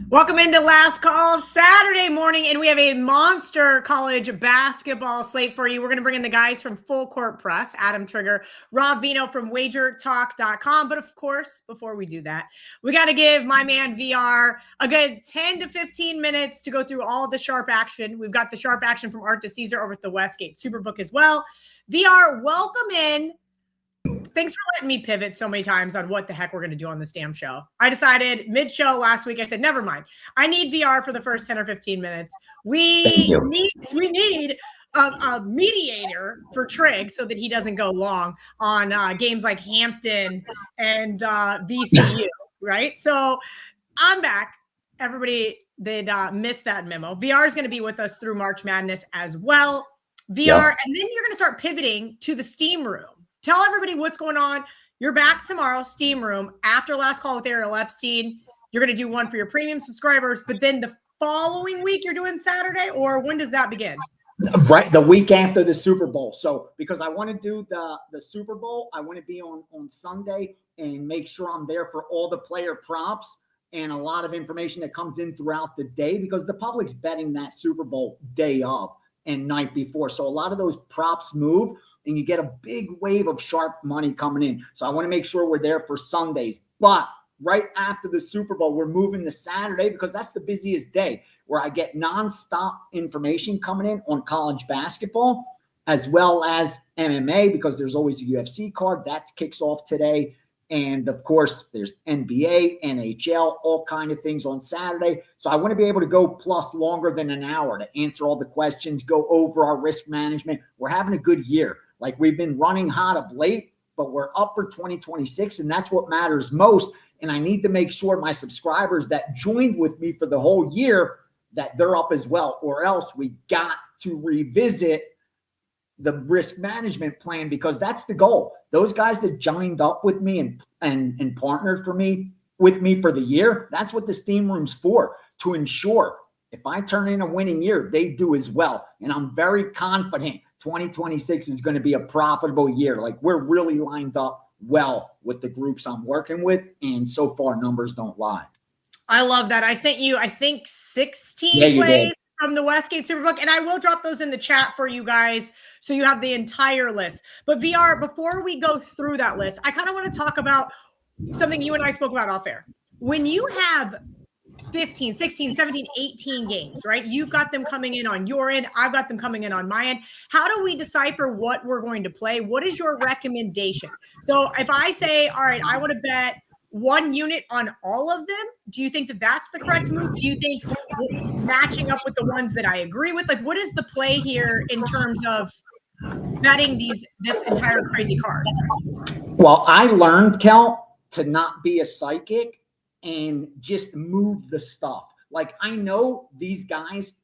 Welcome into Last Call Saturday morning, and we have a monster college basketball slate for you. We're going to bring in the guys from Full Court Press, Adam Trigger, Rob Veno from WagerTalk.com. But of course, before we do that, we got to give my man VR a good 10 to 15 minutes to go through all the sharp action. We've got the sharp action from Art to Caesar over at the Westgate Superbook as well. VR, welcome in. Thanks for letting me pivot so many times on what the heck we're going to do on this damn show. I decided mid-show last week, I said, never mind. I need VR for the first 10 or 15 minutes. We need a mediator for Trig so that he doesn't go long on games like Hampton and VCU, right? So I'm back. Everybody did miss that memo. VR is going to be with us through March Madness as well. VR, and then you're going to start pivoting to the Steam Room. Tell everybody what's going on. You're back tomorrow, Steam Room, after Last Call with Ariel Epstein. You're going to do one for your premium subscribers, but then the following week you're doing Saturday, or when does that begin? Right, the week after the Super Bowl. So because I want to do the Super Bowl, I want to be on Sunday and make sure I'm there for all the player props and a lot of information that comes in throughout the day because the public's betting that Super Bowl day of and night before. So a lot of those props move. And you get a big wave of sharp money coming in. So I want to make sure we're there for Sundays. But right after the Super Bowl, we're moving to Saturday because that's the busiest day where I get nonstop information coming in on college basketball as well as MMA because there's always a UFC card. That kicks off today. And, of course, there's NBA, NHL, all kind of things on Saturday. So I want to be able to go plus longer than an hour to answer all the questions, go over our risk management. We're having a good year. Like we've been running hot of late, but we're up for 2026, and that's what matters most. And I need to make sure my subscribers that joined with me for the whole year that they're up as well, or else we got to revisit the risk management plan because that's the goal. Those guys that joined up with me and partnered with me for the year, that's what the Steam Room's for, to ensure if I turn in a winning year, they do as well. And I'm very confident 2026 is going to be a profitable year. Like we're really lined up well with the groups I'm working with. And so far numbers don't lie. I love that. I sent you, I think 16 plays from the Westgate Superbook, and I will drop those in the chat for you guys so you have the entire list. But VR, before we go through that list, I kind of want to talk about something you and I spoke about off air. When you have 15, 16, 17, 18 games, right? You've got them coming in on your end. I've got them coming in on my end. How do we decipher what we're going to play? What is your recommendation? So if I say, all right, I want to bet one unit on all of them, do you think that that's the correct move? Do you think matching up with the ones that I agree with? Like, what is the play here in terms of betting this entire crazy card? Well, I learned, Kel, to not be a psychic and just move the stuff. Like I know these guys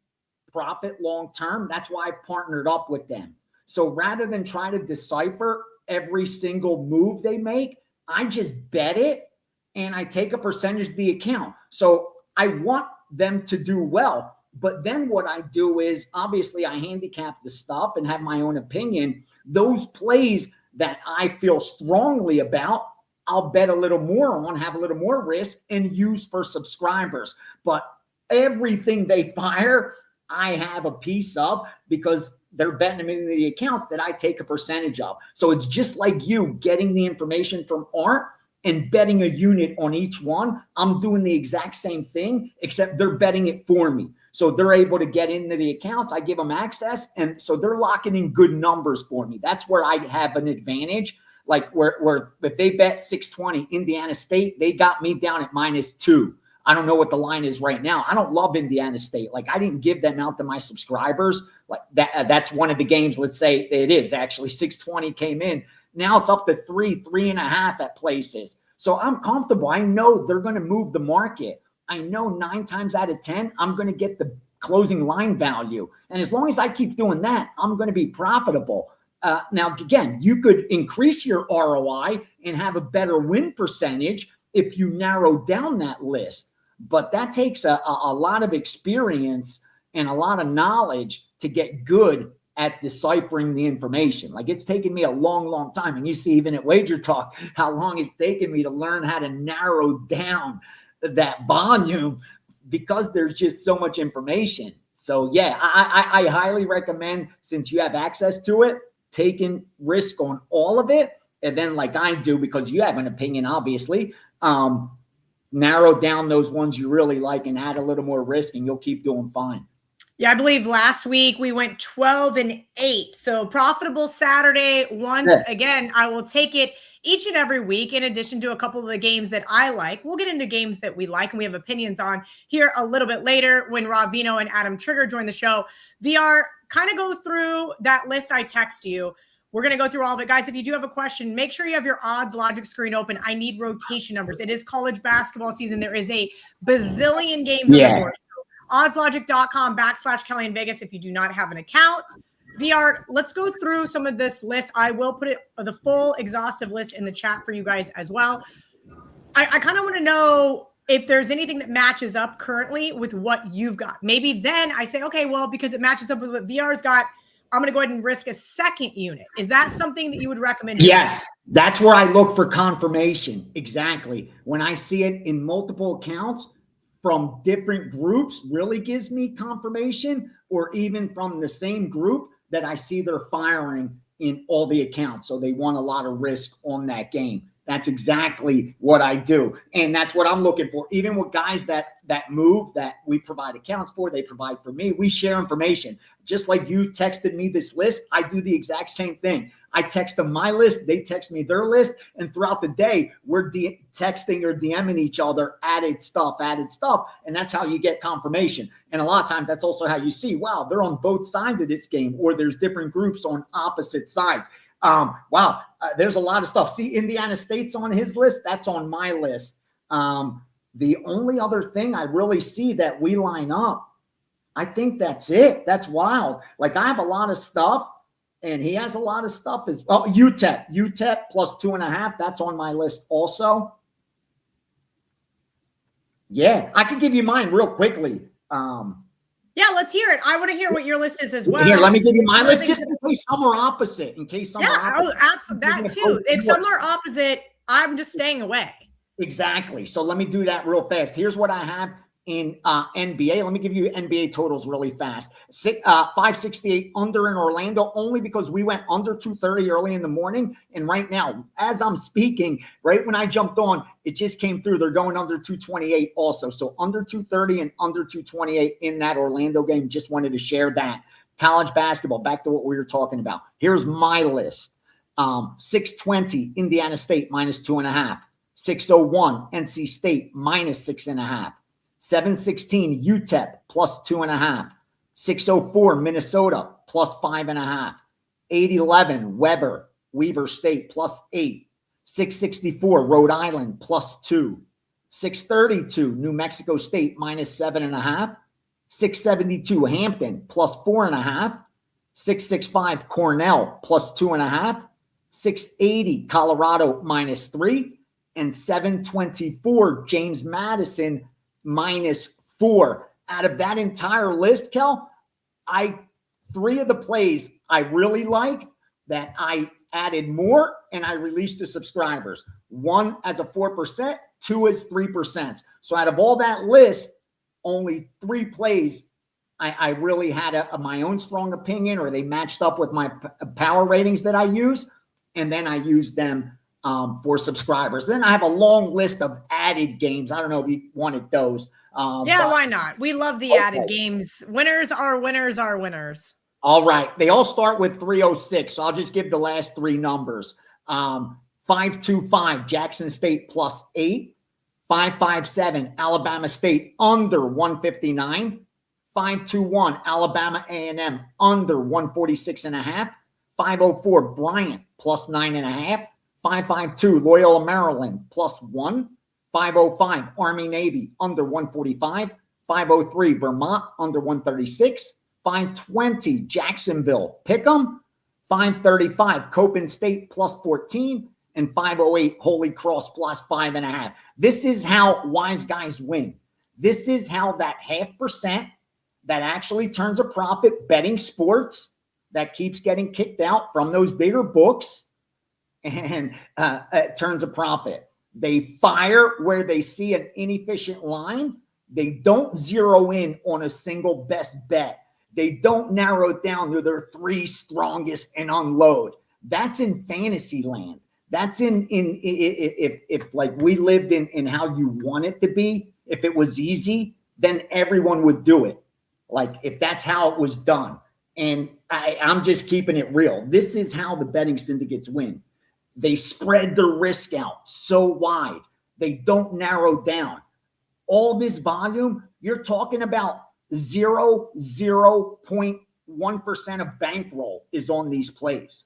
profit long-term. That's why I've partnered up with them. So rather than try to decipher every single move they make, I just bet it and I take a percentage of the account. So I want them to do well. But then what I do is obviously I handicap the stuff and have my own opinion. Those plays that I feel strongly about, I'll bet a little more on, have a little more risk, and use for subscribers. But everything they fire, I have a piece of because they're betting them into the accounts that I take a percentage of. So it's just like you getting the information from Art and betting a unit on each one. I'm doing the exact same thing, except they're betting it for me. So they're able to get into the accounts. I give them access. And so they're locking in good numbers for me. That's where I have an advantage. Like where if they bet 620 Indiana State, they got me down at -2. I don't know what the line is right now. I don't love Indiana State. Like I didn't give them out to my subscribers. Like that's one of the games. Let's say it is actually 620 came in. Now it's up to 3.5 at places. So I'm comfortable. I know they're going to move the market. I know 9 times out of 10, I'm going to get the closing line value. And as long as I keep doing that, I'm going to be profitable. Now, again, you could increase your ROI and have a better win percentage if you narrow down that list. But that takes a lot of experience and a lot of knowledge to get good at deciphering the information. Like it's taken me a long, long time. And you see even at WagerTalk how long it's taken me to learn how to narrow down that volume because there's just so much information. So yeah, I highly recommend, since you have access to it, taking risk on all of it. And then, like I do, because you have an opinion, obviously, narrow down those ones you really like and add a little more risk, and you'll keep doing fine. Yeah, I believe last week we went 12-8. So profitable Saturday. Once again, I will take it each and every week, in addition to a couple of the games that I like. We'll get into games that we like and we have opinions on here a little bit later when Rob Veno and Adam Trigger join the show. VR, kind of go through that list I text you. We're going to go through all of it. Guys, if you do have a question, make sure you have your odds logic screen open. I need rotation numbers. It is college basketball season. There is a bazillion games on the board. Oddslogic.com/Kelly in Vegas if you do not have an account. VR, let's go through some of this list. I will put the full exhaustive list in the chat for you guys as well. I kind of want to know if there's anything that matches up currently with what you've got. Maybe then I say, okay, well, because it matches up with what VR's got, I'm going to go ahead and risk a second unit. Is that something that you would recommend? Yes, that's where I look for confirmation. Exactly. When I see it in multiple accounts from different groups, really gives me confirmation, or even from the same group that I see they're firing in all the accounts. So they want a lot of risk on that game. That's exactly what I do. And that's what I'm looking for. Even with guys that move, that we provide accounts for, they provide for me. We share information. Just like you texted me this list, I do the exact same thing. I text them my list, they text me their list, and throughout the day, we're texting or DMing each other added stuff, and that's how you get confirmation. And a lot of times, that's also how you see, wow, they're on both sides of this game, or there's different groups on opposite sides. There's a lot of stuff. See, Indiana State's on his list. That's on my list. The only other thing I really see that we line up, I think that's it. That's wild. Like, I have a lot of stuff, and he has a lot of stuff as well. UTEP plus 2.5. That's on my list also. Yeah, I can give you mine real quickly. Yeah, let's hear it. I want to hear what your list is as well. Here, let me give you my list, just in case some are opposite. Absolutely. That too. If some are opposite, I'm just staying away. Exactly. So let me do that real fast. Here's what I have in NBA. Let me give you NBA totals really fast. 568 under in Orlando, only because we went under 230 early in the morning. And right now, as I'm speaking, right when I jumped on, it just came through. They're going under 228 also. So under 230 and under 228 in that Orlando game. Just wanted to share that. College basketball, back to what we were talking about. Here's my list. 620 Indiana State minus 2.5. 601 NC State minus 6.5. 716 UTEP plus 2.5. 604 Minnesota plus 5.5. 811 Weber State plus 8. 664 Rhode Island plus 2. 632 New Mexico State minus 7.5. 672 Hampton plus 4.5. 665 Cornell plus 2.5. 680 Colorado minus 3. And 724 James Madison minus 4. Out of that entire list, Kel, 3 of the plays I really liked that I added more and I released to subscribers. 1 as a 4%, 2 as 3%. So out of all that list, only 3 plays I really had my own strong opinion, or they matched up with my power ratings that I use, and then I used them for subscribers. Then I have a long list of added games. I don't know if you wanted those. Why not? We love the added games. Winners are winners are winners. All right. They all start with 306. So I'll just give the last 3 numbers. 525 Jackson State plus 8. 557 Alabama State under 159. 521 Alabama A&M under 146.5. 504 Bryant plus 9.5. 552 Loyola Maryland plus 1. 505 Army Navy under 145. 503 Vermont under 136. 520 Jacksonville Pick'em. 535 Copen State plus 14. And 508 Holy Cross plus 5.5. This is how wise guys win. This is how that 0.5% that actually turns a profit betting sports, that keeps getting kicked out from those bigger books, and it turns a profit. They fire where they see an inefficient line, They don't zero in on a single best bet. They don't narrow it down to their 3 strongest and unload. That's in fantasy land. That's if like we lived in how you want it to be, if it was easy, then everyone would do it. Like if that's how it was done. And I'm just keeping it real. This is how the betting syndicates win. They spread their risk out so wide. They don't narrow down. All this volume, you're talking about 0.1% of bankroll is on these plays.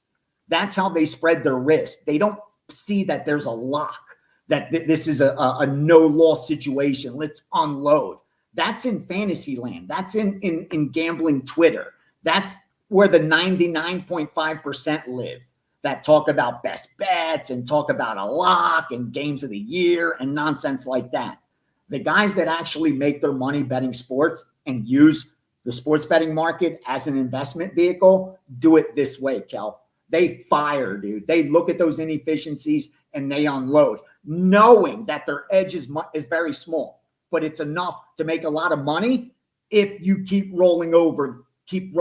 That's how they spread their risk. They don't see that there's a lock, that this is a no-loss situation. Let's unload. That's in fantasy land. That's in gambling Twitter. That's where the 99.5% live that talk about best bets and talk about a lock and games of the year and nonsense like that. The guys that actually make their money betting sports and use the sports betting market as an investment vehicle do it this way, Kel. They fire, dude. They look at those inefficiencies and they unload, knowing that their edge is very small, but it's enough to make a lot of money if you keep rolling over, keep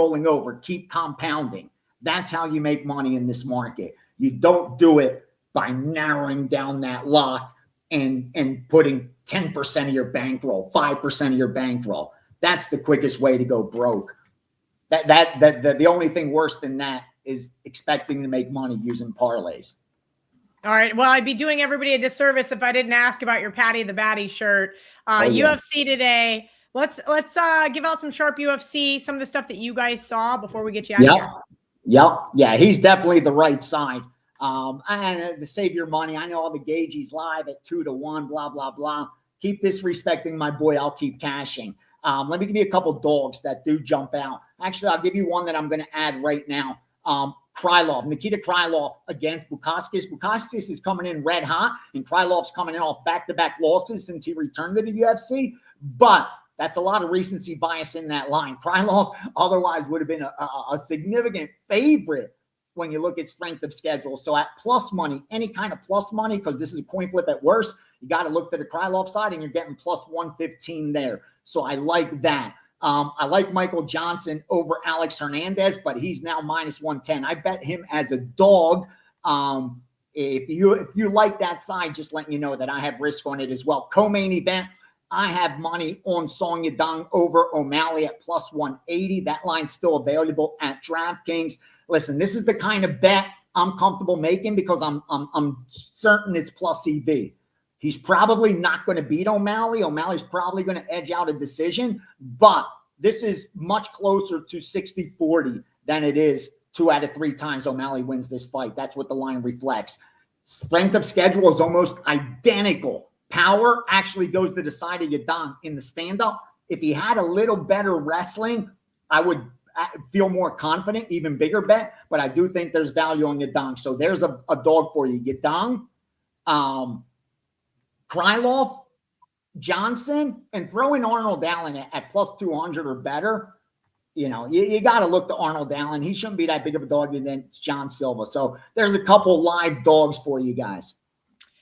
compounding. That's how you make money in this market. You don't do it by narrowing down that lock and putting 10% of your bankroll, 5% of your bankroll. That's the quickest way to go broke. The only thing worse than that is expecting to make money using parlays. All right. Well, I'd be doing everybody a disservice if I didn't ask about your Patty the Batty shirt. UFC today. Let's give out some sharp UFC, some of the stuff that you guys saw before we get you out of here. Yeah, he's definitely the right side. And to save your money, I know all the gauges live at 2-1, blah, blah, blah. Keep disrespecting my boy. I'll keep cashing. Let me give you a couple dogs that do jump out. Actually, I'll give you one that I'm going to add right now. Krylov, Nikita Krylov against Bukauskas. Bukauskas is coming in red hot, and Krylov's coming in off back-to-back losses since he returned to the UFC. But that's a lot of recency bias in that line. Krylov otherwise would have been a significant favorite when you look at strength of schedule. So at plus money, any kind of plus money, because this is a coin flip at worst, you got to look to the Krylov side, and you're getting plus 115 there. So I like that. I like Michael Johnson over Alex Hernandez, but he's now minus 110. I bet him as a dog. If you like that side, just letting you know that I have risk on it as well. Co-main event, I have money on Song Yadong over O'Malley at plus 180. That line's still available at DraftKings. Listen, this is the kind of bet I'm comfortable making because I'm certain it's plus EV. He's probably not going to beat O'Malley. O'Malley's probably going to edge out a decision, but this is much closer to 60-40 than it is 2 out of 3 times O'Malley wins this fight. That's what the line reflects. Strength of schedule is almost identical. Power actually goes to the side of Yadong in the stand-up. If he had a little better wrestling, I would feel more confident, even bigger bet, but I do think there's value on Yadong. So there's a dog for you. Yadong, Krylov, Johnson, and throw in Arnold Allen at plus 200 or better. You know, you got to look to Arnold Allen. He shouldn't be that big of a dog than John Silva. So there's a couple live dogs for you guys.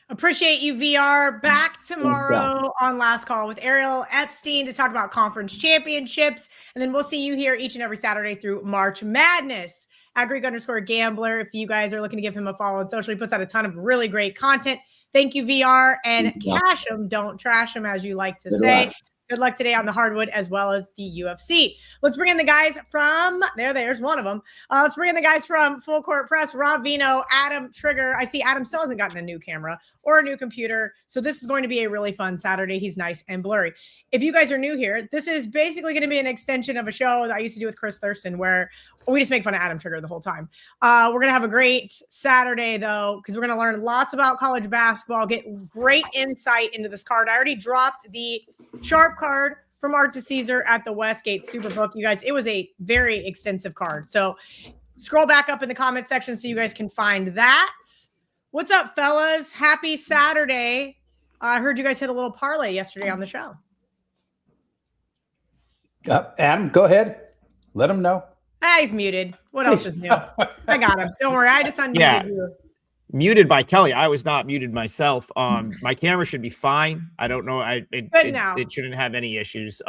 Appreciate you, VR. Back tomorrow on Last Call with Ariel Epstein to talk about conference championships. And then we'll see you here each and every Saturday through March Madness at Greek_Gambler. If you guys are looking to give him a follow on social, he puts out a ton of really great content. Thank you, VR, and cash them, don't trash them, as you like to say. Good luck today on the hardwood as well as the UFC. Let's bring in the guys from there's one of them. Let's bring in the guys from Full Court Press, Rob Veno, Adam Trigger. I see Adam still hasn't gotten a new camera or a new computer. So this is going to be a really fun Saturday. He's nice and blurry. If you guys are new here, this is basically going to be an extension of a show that I used to do with Chris Thurston where we just make fun of Adam Trigger the whole time. We're going to have a great Saturday, though, because we're going to learn lots about college basketball, get great insight into this card. I already dropped the sharp card from Art to Caesar at the Westgate Superbook. You guys, it was a very extensive card. So scroll back up in the comment section so you guys can find that. What's up, fellas? Happy Saturday. I heard you guys hit a little parlay yesterday on the show. Adam, go ahead. Let him know. He's muted. What else is new? I got him. Don't worry. I just unmuted you. Muted by Kelly. I was not muted myself. My camera should be fine. I don't know. It shouldn't have any issues.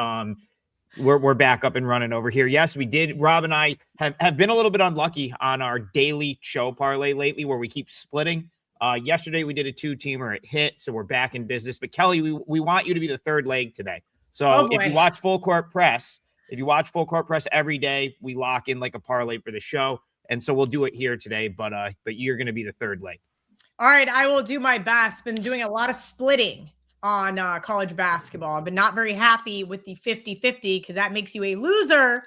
We're back up and running over here. Yes, we did. Rob and I have been a little bit unlucky on our daily show parlay lately, where we keep splitting. Yesterday we did a 2-teamer. It hit, so we're back in business. But Kelly, we want you to be the third leg today. So if you watch Full Court Press, every day, we lock in like a parlay for the show. And so we'll do it here today, but you're going to be the third leg. All right, I will do my best. Been doing a lot of splitting on college basketball. I've been not very happy with the 50-50 because that makes you a loser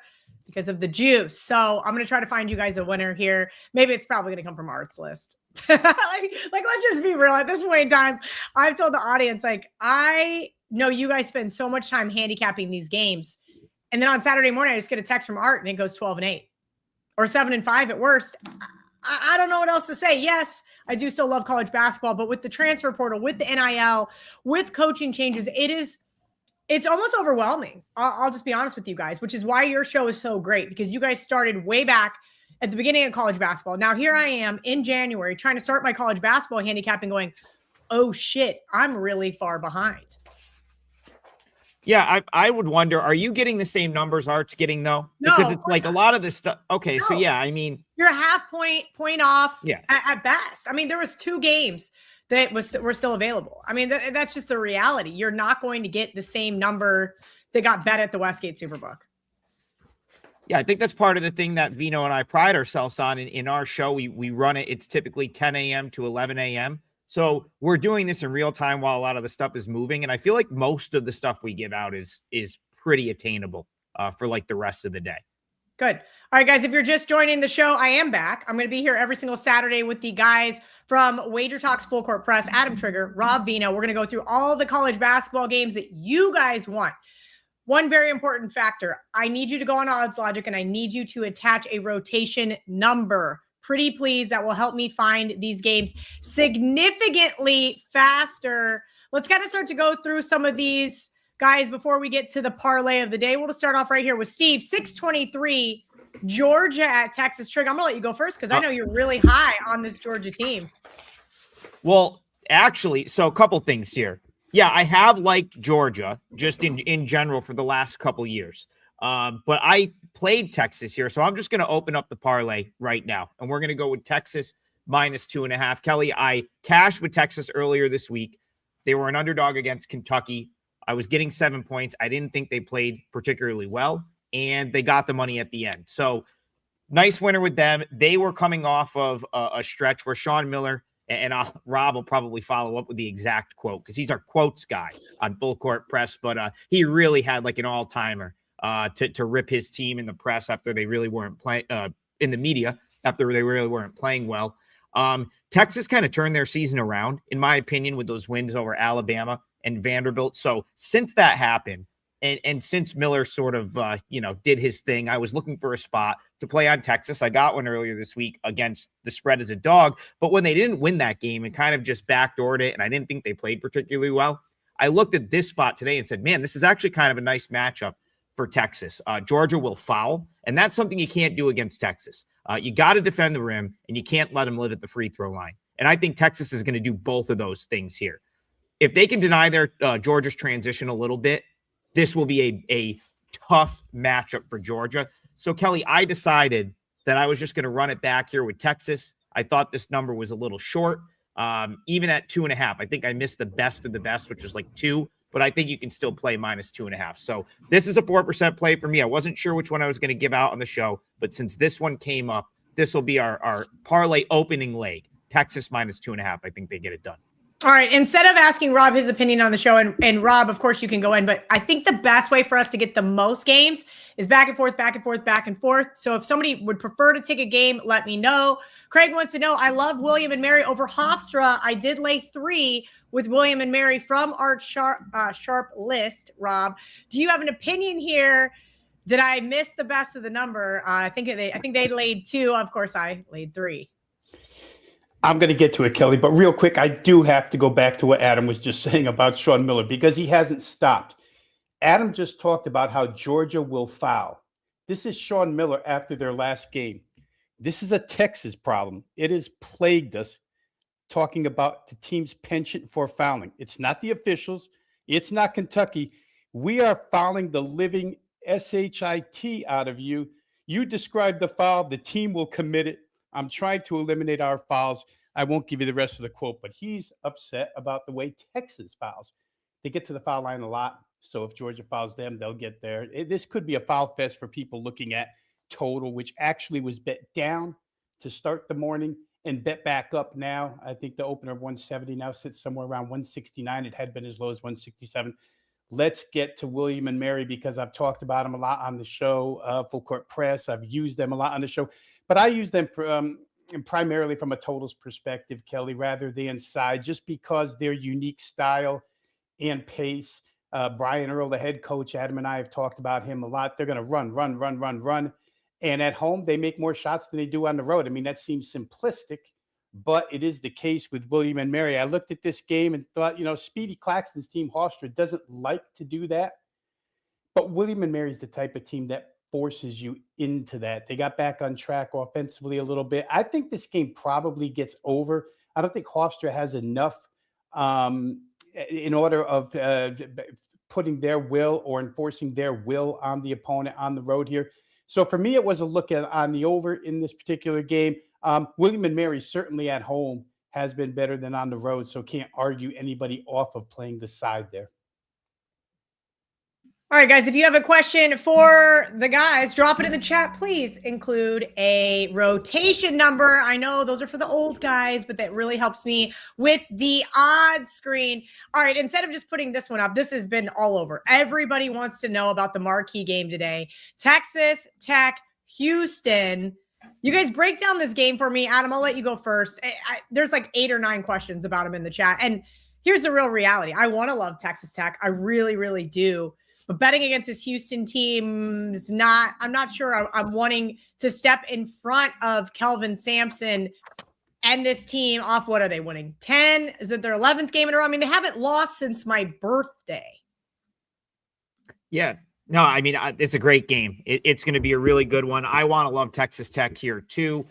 because of the juice. So I'm going to try to find you guys a winner here. Maybe it's probably going to come from Art's list. like, let's just be real. At this point in time, I've told the audience, like, I know you guys spend so much time handicapping these games. And then on Saturday morning, I just get a text from Art and it goes 12-8 or 7-5 at worst. I don't know what else to say. Yes, I do still love college basketball, but with the transfer portal, with the NIL, with coaching changes, it's almost overwhelming. I'll just be honest with you guys, which is why your show is so great, because you guys started way back at the beginning of college basketball. Now here I am in January trying to start my college basketball handicapping going, oh shit, I'm really far behind. Yeah, I would wonder, are you getting the same numbers Art's getting, though? No, because it's like a lot of this stuff. Okay, no. So yeah, I mean. You're a half point off at best. I mean, there was 2 games that were still available. I mean, that's just the reality. You're not going to get the same number that got bet at the Westgate Superbook. Yeah, I think that's part of the thing that Veno and I pride ourselves on in our show. We run it. It's typically 10 a.m. to 11 a.m. So we're doing this in real time while a lot of the stuff is moving. And I feel like most of the stuff we give out is pretty attainable for like the rest of the day. Good. All right, guys, if you're just joining the show, I am back. I'm going to be here every single Saturday with the guys from WagerTalk's Full Court Press, Adam Trigger, Rob Veno. We're going to go through all the college basketball games that you guys want. One very important factor, I need you to go on Odds Logic and I need you to attach a rotation number. Pretty please, that will help me find these games significantly faster. Let's kind of start to go through some of these guys before we get to the parlay of the day. We'll just start off right here with Steve. 623, Georgia at Texas. Trig, I'm going to let you go first because I know you're really high on this Georgia team. Well, actually, so a couple things here. Yeah, I have liked Georgia just in general for the last couple years. But I played Texas here, so I'm just going to open up the parlay right now, and we're going to go with Texas -2.5. Kelly, I cashed with Texas earlier this week. They were an underdog against Kentucky. I was getting 7 points. I didn't think they played particularly well, and they got the money at the end. So nice winner with them. They were coming off of a stretch where Sean Miller, and Rob will probably follow up with the exact quote because he's our quotes guy on Full Court Press, but he really had like an all-timer. To rip his team in the press after they really weren't playing in the media after they really weren't playing well. Texas kind of turned their season around, in my opinion, with those wins over Alabama and Vanderbilt. So since that happened, and since Miller sort of did his thing, I was looking for a spot to play on Texas. I got one earlier this week against the spread as a dog, but when they didn't win that game and kind of just backdoored it, and I didn't think they played particularly well, I looked at this spot today and said, man, this is actually kind of a nice matchup for Texas. Georgia will foul, and that's something you can't do against Texas. You got to defend the rim, and you can't let them live at the free throw line. And I think Texas is going to do both of those things here. If they can deny their Georgia's transition a little bit, this will be a tough matchup for Georgia. So, Kelly, I decided that I was just going to run it back here with Texas. I thought this number was a little short, even at 2.5. I think I missed the best of the best, which was like 2. But I think you can still play -2.5. So this is a 4% play for me. I wasn't sure which one I was going to give out on the show, but since this one came up, this will be our parlay opening leg. Texas -2.5. I think they get it done. All right. Instead of asking Rob his opinion on the show, and Rob, of course, you can go in, but I think the best way for us to get the most games is back and forth, back and forth, back and forth. So if somebody would prefer to take a game, let me know. Craig wants to know, I love William and Mary over Hofstra. I did lay 3 with William and Mary from our sharp list. Rob, do you have an opinion here? Did I miss the best of the number? I think they laid 2. Of course, I laid 3. I'm going to get to it, Kelly, but real quick, I do have to go back to what Adam was just saying about Sean Miller because he hasn't stopped. Adam just talked about how Georgia will foul. This is Sean Miller after their last game. This is a Texas problem. It has plagued us talking about the team's penchant for fouling. It's not the officials. It's not Kentucky. We are fouling the living shit out of you. You describe the foul. The team will commit it. I'm trying to eliminate our fouls. I won't give you the rest of the quote, but he's upset about the way Texas fouls. They get to the foul line a lot. So if Georgia fouls them, they'll get there. This could be a foul fest for people looking at total, which actually was bet down to start the morning and bet back up now. I think the opener of 170 now sits somewhere around 169. It had been as low as 167. Let's get to William and Mary because I've talked about them a lot on the show, Full Court Press. I've used them a lot on the show, but I use them primarily from a totals perspective, Kelly, rather than side, just because their unique style and pace. Brian Earl, the head coach, Adam and I have talked about him a lot. They're going to run. And at home, they make more shots than they do on the road. I mean, that seems simplistic, but it is the case with William and Mary. I looked at this game and thought, Speedy Claxton's team, Hofstra, doesn't like to do that. But William and Mary is the type of team that forces you into that. They got back on track offensively a little bit. I think this game probably gets over. I don't think Hofstra has enough in order of putting their will or enforcing their will on the opponent on the road here. So for me, it was a look on the over in this particular game. William and Mary certainly at home has been better than on the road, so can't argue anybody off of playing the side there. All right, guys, if you have a question for the guys, drop it in the chat. Please include a rotation number. I know those are for the old guys, but that really helps me with the odds screen. All right, instead of just putting this one up, this has been all over. Everybody wants to know about the marquee game today. Texas Tech, Houston. You guys break down this game for me. Adam, I'll let you go first. There's like 8 or 9 questions about them in the chat. And here's the real reality. I want to love Texas Tech. I really, really do. But betting against this Houston team is not, I'm not sure I'm wanting to step in front of Kelvin Sampson and this team off. What are they winning? 10? Is it their 11th game in a row? I mean, they haven't lost since my birthday. Yeah. No, I mean, it's a great game. It's going to be a really good one. I want to love Texas Tech here too.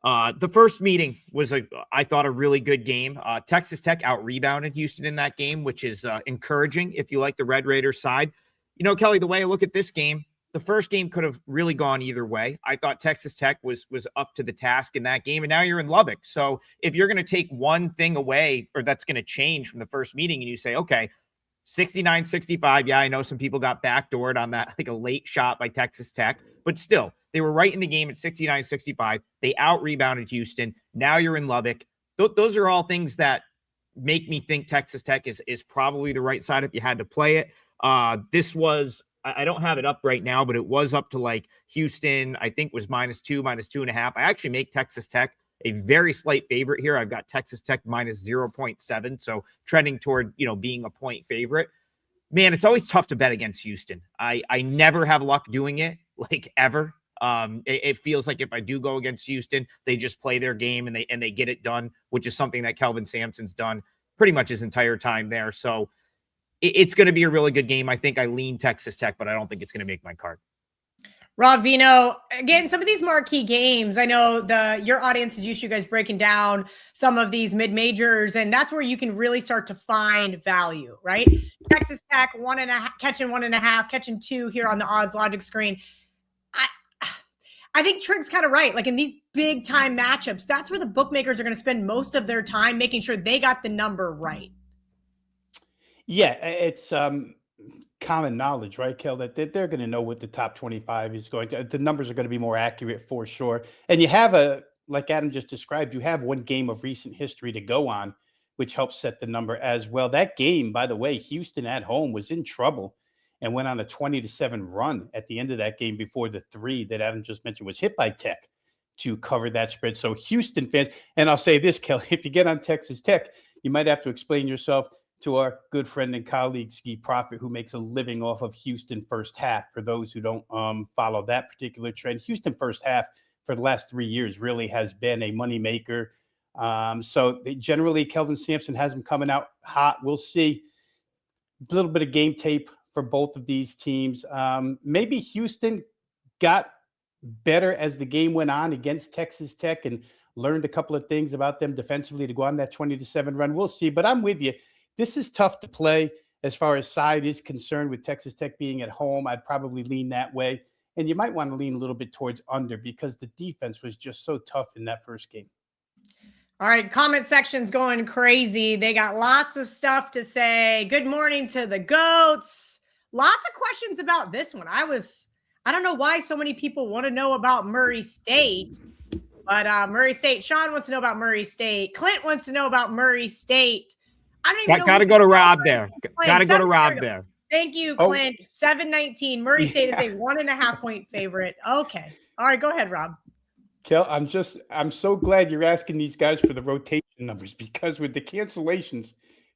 The first meeting was, I thought, a really good game. Texas Tech out-rebounded Houston in that game, which is encouraging if you like the Red Raiders side. Kelly, the way I look at this game, the first game could have really gone either way. I thought Texas Tech was up to the task in that game, and now you're in Lubbock. So if you're going to take one thing away, or that's going to change from the first meeting, and you say, okay, 69-65, yeah, I know some people got backdoored on that, like a late shot by Texas Tech, but still, they were right in the game at 69-65. They out-rebounded Houston. Now you're in Lubbock. Those are all things that make me think Texas Tech is probably the right side if you had to play it. This was, I don't have it up right now, but it was up to like Houston, I think was -2, -2.5. I actually make Texas Tech a very slight favorite here. I've got Texas Tech -0.7. So trending toward, being a point favorite. Man, it's always tough to bet against Houston. I never have luck doing it, like ever. It feels like if I do go against Houston, they just play their game and they get it done, which is something that Kelvin Sampson's done pretty much his entire time there. So it's going to be a really good game. I think I lean Texas Tech, but I don't think it's going to make my card. Rob Veno, again, some of these marquee games, I know your audience is used to you guys breaking down some of these mid-majors, and that's where you can really start to find value, right? Texas Tech, 1.5, catching 1.5, catching 2 here on the odds logic screen. I think Trig's kind of right. Like in these big time matchups, that's where the bookmakers are going to spend most of their time making sure they got the number right. Yeah, it's common knowledge, right, Kel, that they're going to know what the top 25 is going to. The numbers are going to be more accurate for sure. And you have like Adam just described, you have one game of recent history to go on, which helps set the number as well. That game, by the way, Houston at home was in trouble and went on a 20-7 run at the end of that game before the 3 that Adam just mentioned was hit by Tech to cover that spread. So Houston fans, and I'll say this, Kelly, if you get on Texas Tech, you might have to explain yourself to our good friend and colleague, Ski Prophet, who makes a living off of Houston first half. For those who don't follow that particular trend, Houston first half for the last 3 years really has been a moneymaker. So generally, Kelvin Sampson has them coming out hot. We'll see. A little bit of game tape for both of these teams. Maybe Houston got better as the game went on against Texas Tech and learned a couple of things about them defensively to go on that 20-7 run. We'll see, but I'm with you. This is tough to play as far as side is concerned with Texas Tech being at home. I'd probably lean that way. And you might want to lean a little bit towards under because the defense was just so tough in that first game. All right, comment section's going crazy. They got lots of stuff to say. Good morning to the GOATs. Lots of questions about this one. I don't know why so many people want to know about Murray State, but Murray State, Sean wants to know about Murray State. Clint wants to know about Murray State. I don't even know. Got to go to Rob there. Got to go to Rob there. Thank you, Clint. 7-19. Murray State is a 1.5 point favorite. Okay. All right, go ahead, Rob. Kel, I'm so glad you're asking these guys for the rotation numbers because with the cancellations,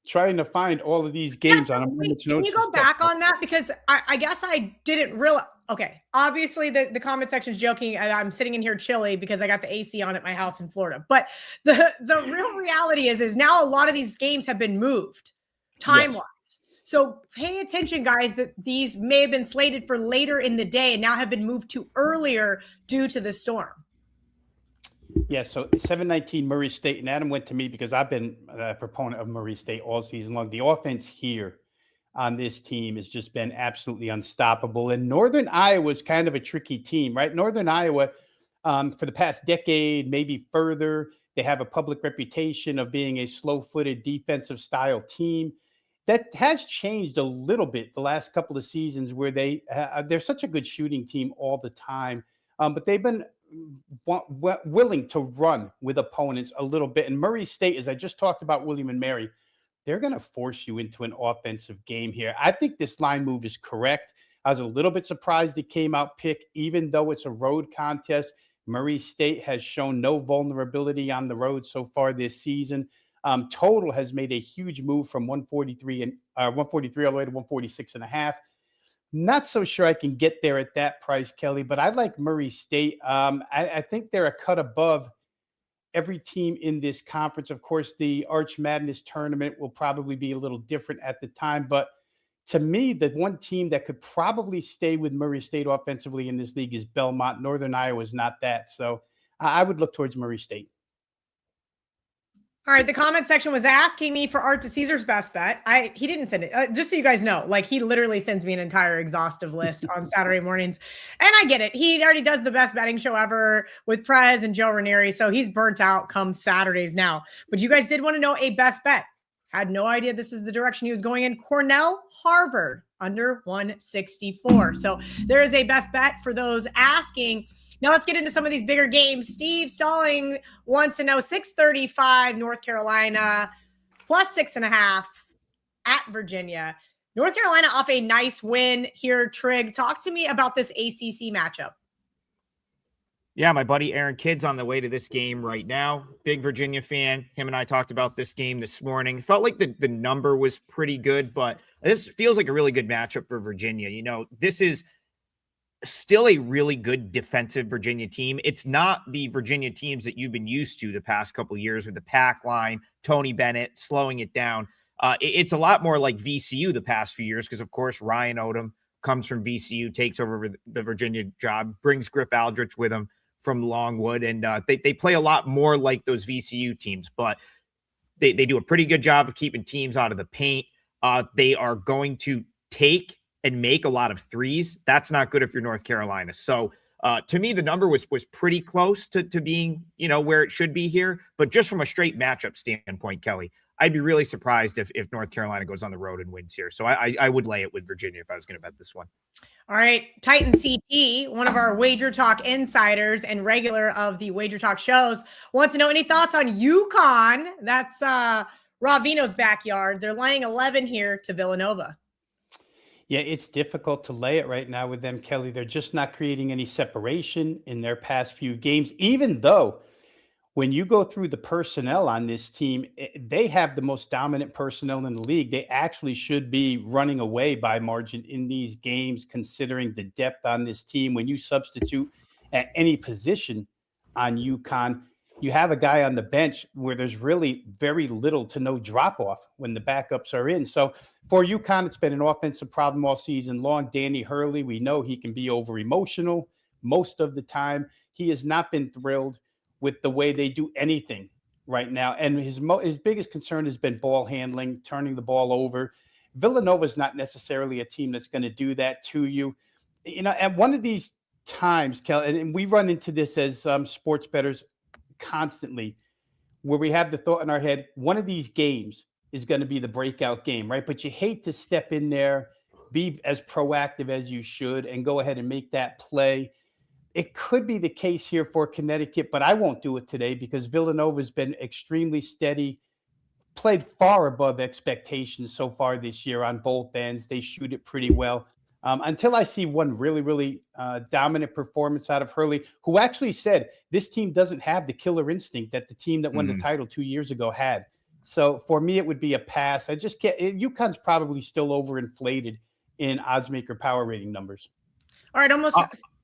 trying to find all of these games on a moment's notice. Can you go back on that? Because I guess I didn't realize. Okay. Obviously, the comment section is joking. I'm sitting in here chilly because I got the AC on at my house in Florida. But the real reality is now a lot of these games have been moved time-wise. Yes. So pay attention, guys, that these may have been slated for later in the day and now have been moved to earlier due to the storm. Yeah, so 7-19 Murray State, and Adam went to me because I've been a proponent of Murray State all season long. The offense here on this team has just been absolutely unstoppable. And Northern Iowa is kind of a tricky team, right? Northern Iowa, for the past decade, maybe further, they have a public reputation of being a slow-footed defensive style team. That has changed a little bit the last couple of seasons where they're such a good shooting team all the time, but they've been willing to run with opponents a little bit. And Murray State, as I just talked about William and Mary, they're going to force you into an offensive game here. I think this line move is correct. I was a little bit surprised it came out pick, even though it's a road contest. Murray State has shown no vulnerability on the road so far this season. Total has made a huge move from 143 all the way to 146.5. Not so sure I can get there at that price, Kelly, but I like Murray State. I think they're a cut above every team in this conference. Of course, the Arch Madness tournament will probably be a little different at the time, but to me, the one team that could probably stay with Murray State offensively in this league is Belmont. Northern Iowa is not that, so I would look towards Murray State. All right, the comment section was asking me for Art to Caesar's best bet. He didn't send it. Just so you guys know, like he literally sends me an entire exhaustive list on Saturday mornings. And I get it. He already does the best betting show ever with Prez and Joe Ranieri. So he's burnt out come Saturdays now. But you guys did want to know a best bet. Had no idea this is the direction he was going in. Cornell, Harvard, under 164. So there is a best bet for those asking. Now let's get into some of these bigger games. Steve Stalling wants to know 635 North Carolina plus 6.5 at Virginia. North Carolina off a nice win here. Trig, talk to me about this ACC matchup. Yeah, my buddy Aaron Kidd's on the way to this game right now. Big Virginia fan. Him and I talked about this game this morning. It felt like the number was pretty good, but this feels like a really good matchup for Virginia. You know, this is still a really good defensive Virginia team. It's not the Virginia teams that you've been used to the past couple of years with the pack line, Tony Bennett slowing it down. It's a lot more like VCU the past few years because, of course, Ryan Odom comes from VCU, takes over the Virginia job, brings Griff Aldrich with him from Longwood, and they play a lot more like those VCU teams, but they do a pretty good job of keeping teams out of the paint. They are going to take and make a lot of threes. That's not good if you're North Carolina. So to me, the number was pretty close to being, where it should be here. But just from a straight matchup standpoint, Kelly, I'd be really surprised if North Carolina goes on the road and wins here. So I would lay it with Virginia if I was going to bet this one. All right. Titan CT, one of our Wager Talk insiders and regular of the Wager Talk shows, wants to know any thoughts on UConn. That's Rob Veno's backyard. They're laying 11 here to Villanova. Yeah, it's difficult to lay it right now with them, Kelly. They're just not creating any separation in their past few games, even though when you go through the personnel on this team, they have the most dominant personnel in the league. They actually should be running away by margin in these games, considering the depth on this team. When you substitute at any position on UConn, you have a guy on the bench where there's really very little to no drop-off when the backups are in. So for UConn, it's been an offensive problem all season long. Danny Hurley, we know he can be over-emotional most of the time. He has not been thrilled with the way they do anything right now. And his biggest concern has been ball handling, turning the ball over. Villanova is not necessarily a team that's going to do that to you. At one of these times, Kel, and we run into this as sports bettors constantly, where we have the thought in our head, one of these games is going to be the breakout game, right? But you hate to step in there, be as proactive as you should, and go ahead and make that play. It could be the case here for Connecticut, but I won't do it today because Villanova's been extremely steady, played far above expectations so far this year on both ends. They shoot it pretty well. Until I see one really, really dominant performance out of Hurley, who actually said this team doesn't have the killer instinct that the team that won the title 2 years ago had. So for me, it would be a pass. I just can't. UConn's probably still overinflated in oddsmaker power rating numbers. All right, almost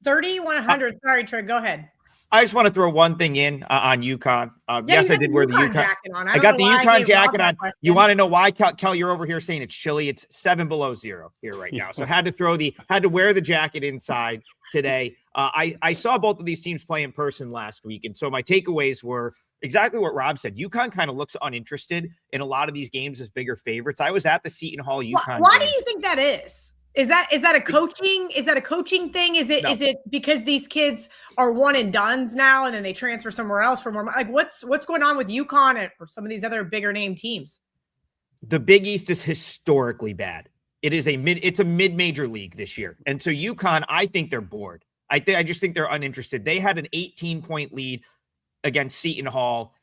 3,100. Sorry, Trig, go ahead. I just want to throw one thing in on UConn. Yes, I did wear the UConn jacket on. I got the UConn jacket on. You want to know why, Kel? You're over here saying it's chilly. It's 7 below zero here right now. So had to wear the jacket inside today. I saw both of these teams play in person last week, and so my takeaways were exactly what Rob said. UConn kind of looks uninterested in a lot of these games as bigger favorites. I was at the Seton Hall UConn. Why do you think that is? Is that a coaching thing? Is it because these kids are one and dones now and then they transfer somewhere else for more? Like what's going on with UConn or some of these other bigger name teams? The Big East is historically bad. It's a mid-major league this year. And so UConn, I think they're bored. I just think they're uninterested. They had an 18-point lead against Seton Hall,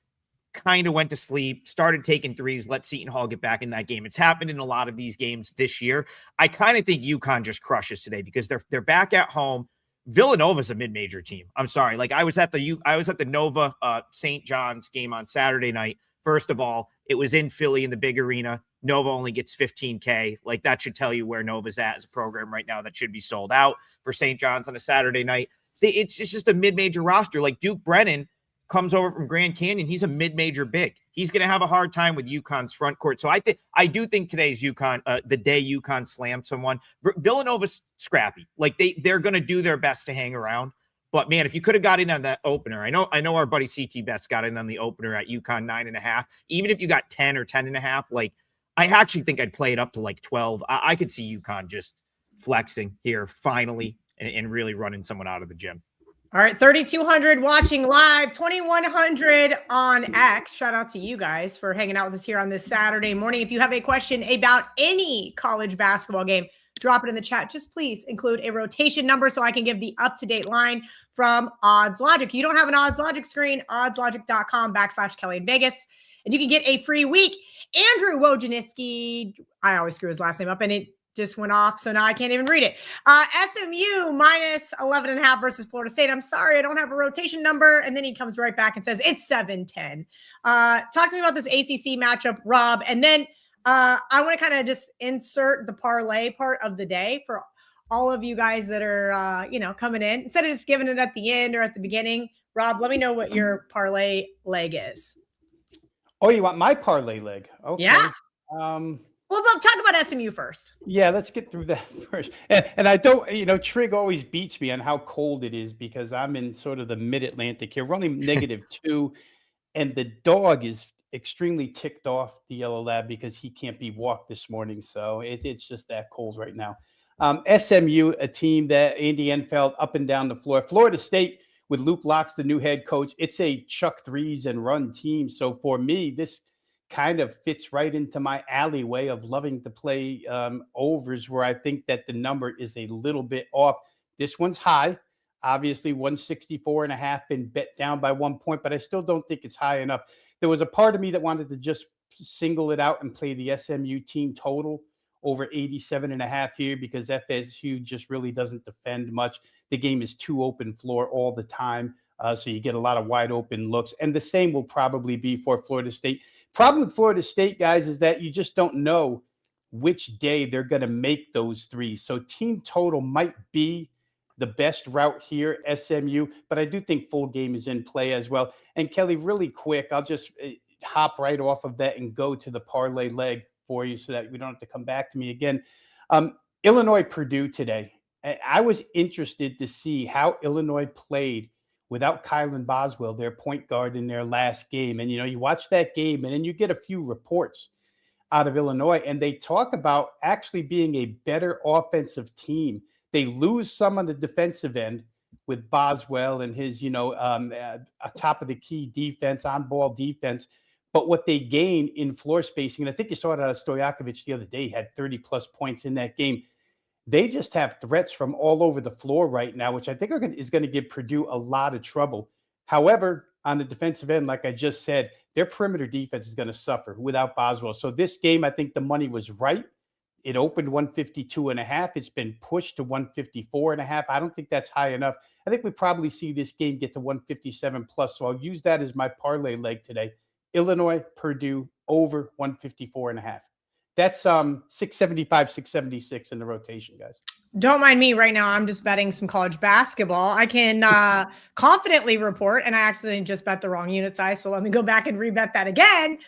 kind of went to sleep, started taking threes, let Seton Hall get back in that game. It's happened in a lot of these games this year. I kind of think UConn just crushes today because they're back at home. Villanova's a mid-major team. I'm sorry. Like I was at the Nova St. John's game on Saturday night. First of all, it was in Philly in the big arena. Nova only gets 15K. Like that should tell you where Nova's at as a program right now. That should be sold out for St. John's on a Saturday night. It's just a mid-major roster. Like Duke Brennan comes over from Grand Canyon. He's a mid-major big. He's going to have a hard time with UConn's front court. So I do think today's UConn, the day UConn slammed someone. Villanova's scrappy. Like they're going to do their best to hang around. But man, if you could have got in on that opener, I know our buddy CT Betts got in on the opener at UConn 9.5. Even if you got 10 or 10.5, like I actually think I'd play it up to like 12. I could see UConn just flexing here finally and really running someone out of the gym. All right, 3,200 watching live, 2,100 on X. Shout out to you guys for hanging out with us here on this Saturday morning. If you have a question about any college basketball game, drop it in the chat. Just please include a rotation number so I can give the up-to-date line from Odds Logic. You don't have an Odds Logic screen, oddslogic.com/Kelly in Vegas, and you can get a free week. Andrew Wojcicki, I always screw his last name up, and it just went off, so now I can't even read it. SMU minus 11.5 versus Florida State. I'm sorry, I don't have a rotation number. And then he comes right back and says, it's 7-10. Talk to me about this ACC matchup, Rob. And then I want to kind of just insert the parlay part of the day for all of you guys that are, coming in. Instead of just giving it at the end or at the beginning, Rob, let me know what your parlay leg is. Oh, you want my parlay leg? Okay. Yeah. Well, talk about SMU first. Yeah, let's get through that first. And I don't, Trig always beats me on how cold it is because I'm in sort of the mid-Atlantic here. We're only -2, and the dog is extremely ticked off, the yellow lab, because he can't be walked this morning. So it's just that cold right now. SMU, a team that Andy Enfeld up and down the floor. Florida State with Luke Locks, the new head coach. It's a chuck threes and run team. So for me, this kind of fits right into my alleyway of loving to play overs, where I think that the number is a little bit off. This one's high, obviously 164.5, been bet down by 1 point, but I still don't think it's high enough. There was a part of me that wanted to just single it out and play the SMU team total over 87.5 here because FSU just really doesn't defend much. The game is too open floor all the time. So you get a lot of wide open looks. And the same will probably be for Florida State. Problem with Florida State, guys, is that you just don't know which day they're going to make those threes. So team total might be the best route here, SMU, but I do think full game is in play as well. And Kelly, really quick, I'll just hop right off of that and go to the parlay leg for you so that we don't have to come back to me again. Illinois, Purdue today. I was interested to see how Illinois played without Kylan Boswell, their point guard in their last game. And, you watch that game and then you get a few reports out of Illinois, and they talk about actually being a better offensive team. They lose some on the defensive end with Boswell and his, top of the key defense, on ball defense. But what they gain in floor spacing, and I think you saw it out of Stojakovic the other day, he had 30 plus points in that game. They just have threats from all over the floor right now, which I think is going to give Purdue a lot of trouble. However, on the defensive end, like I just said, their perimeter defense is going to suffer without Boswell. So this game, I think the money was right. It opened 152.5. It's been pushed to 154.5. I don't think that's high enough. I think we probably see this game get to 157 plus. So I'll use that as my parlay leg today. Illinois, Purdue over 154.5. That's 675, 676 in the rotation, guys. Don't mind me right now. I'm just betting some college basketball. I can confidently report, and I actually just bet the wrong unit size. So let me go back and rebet that again.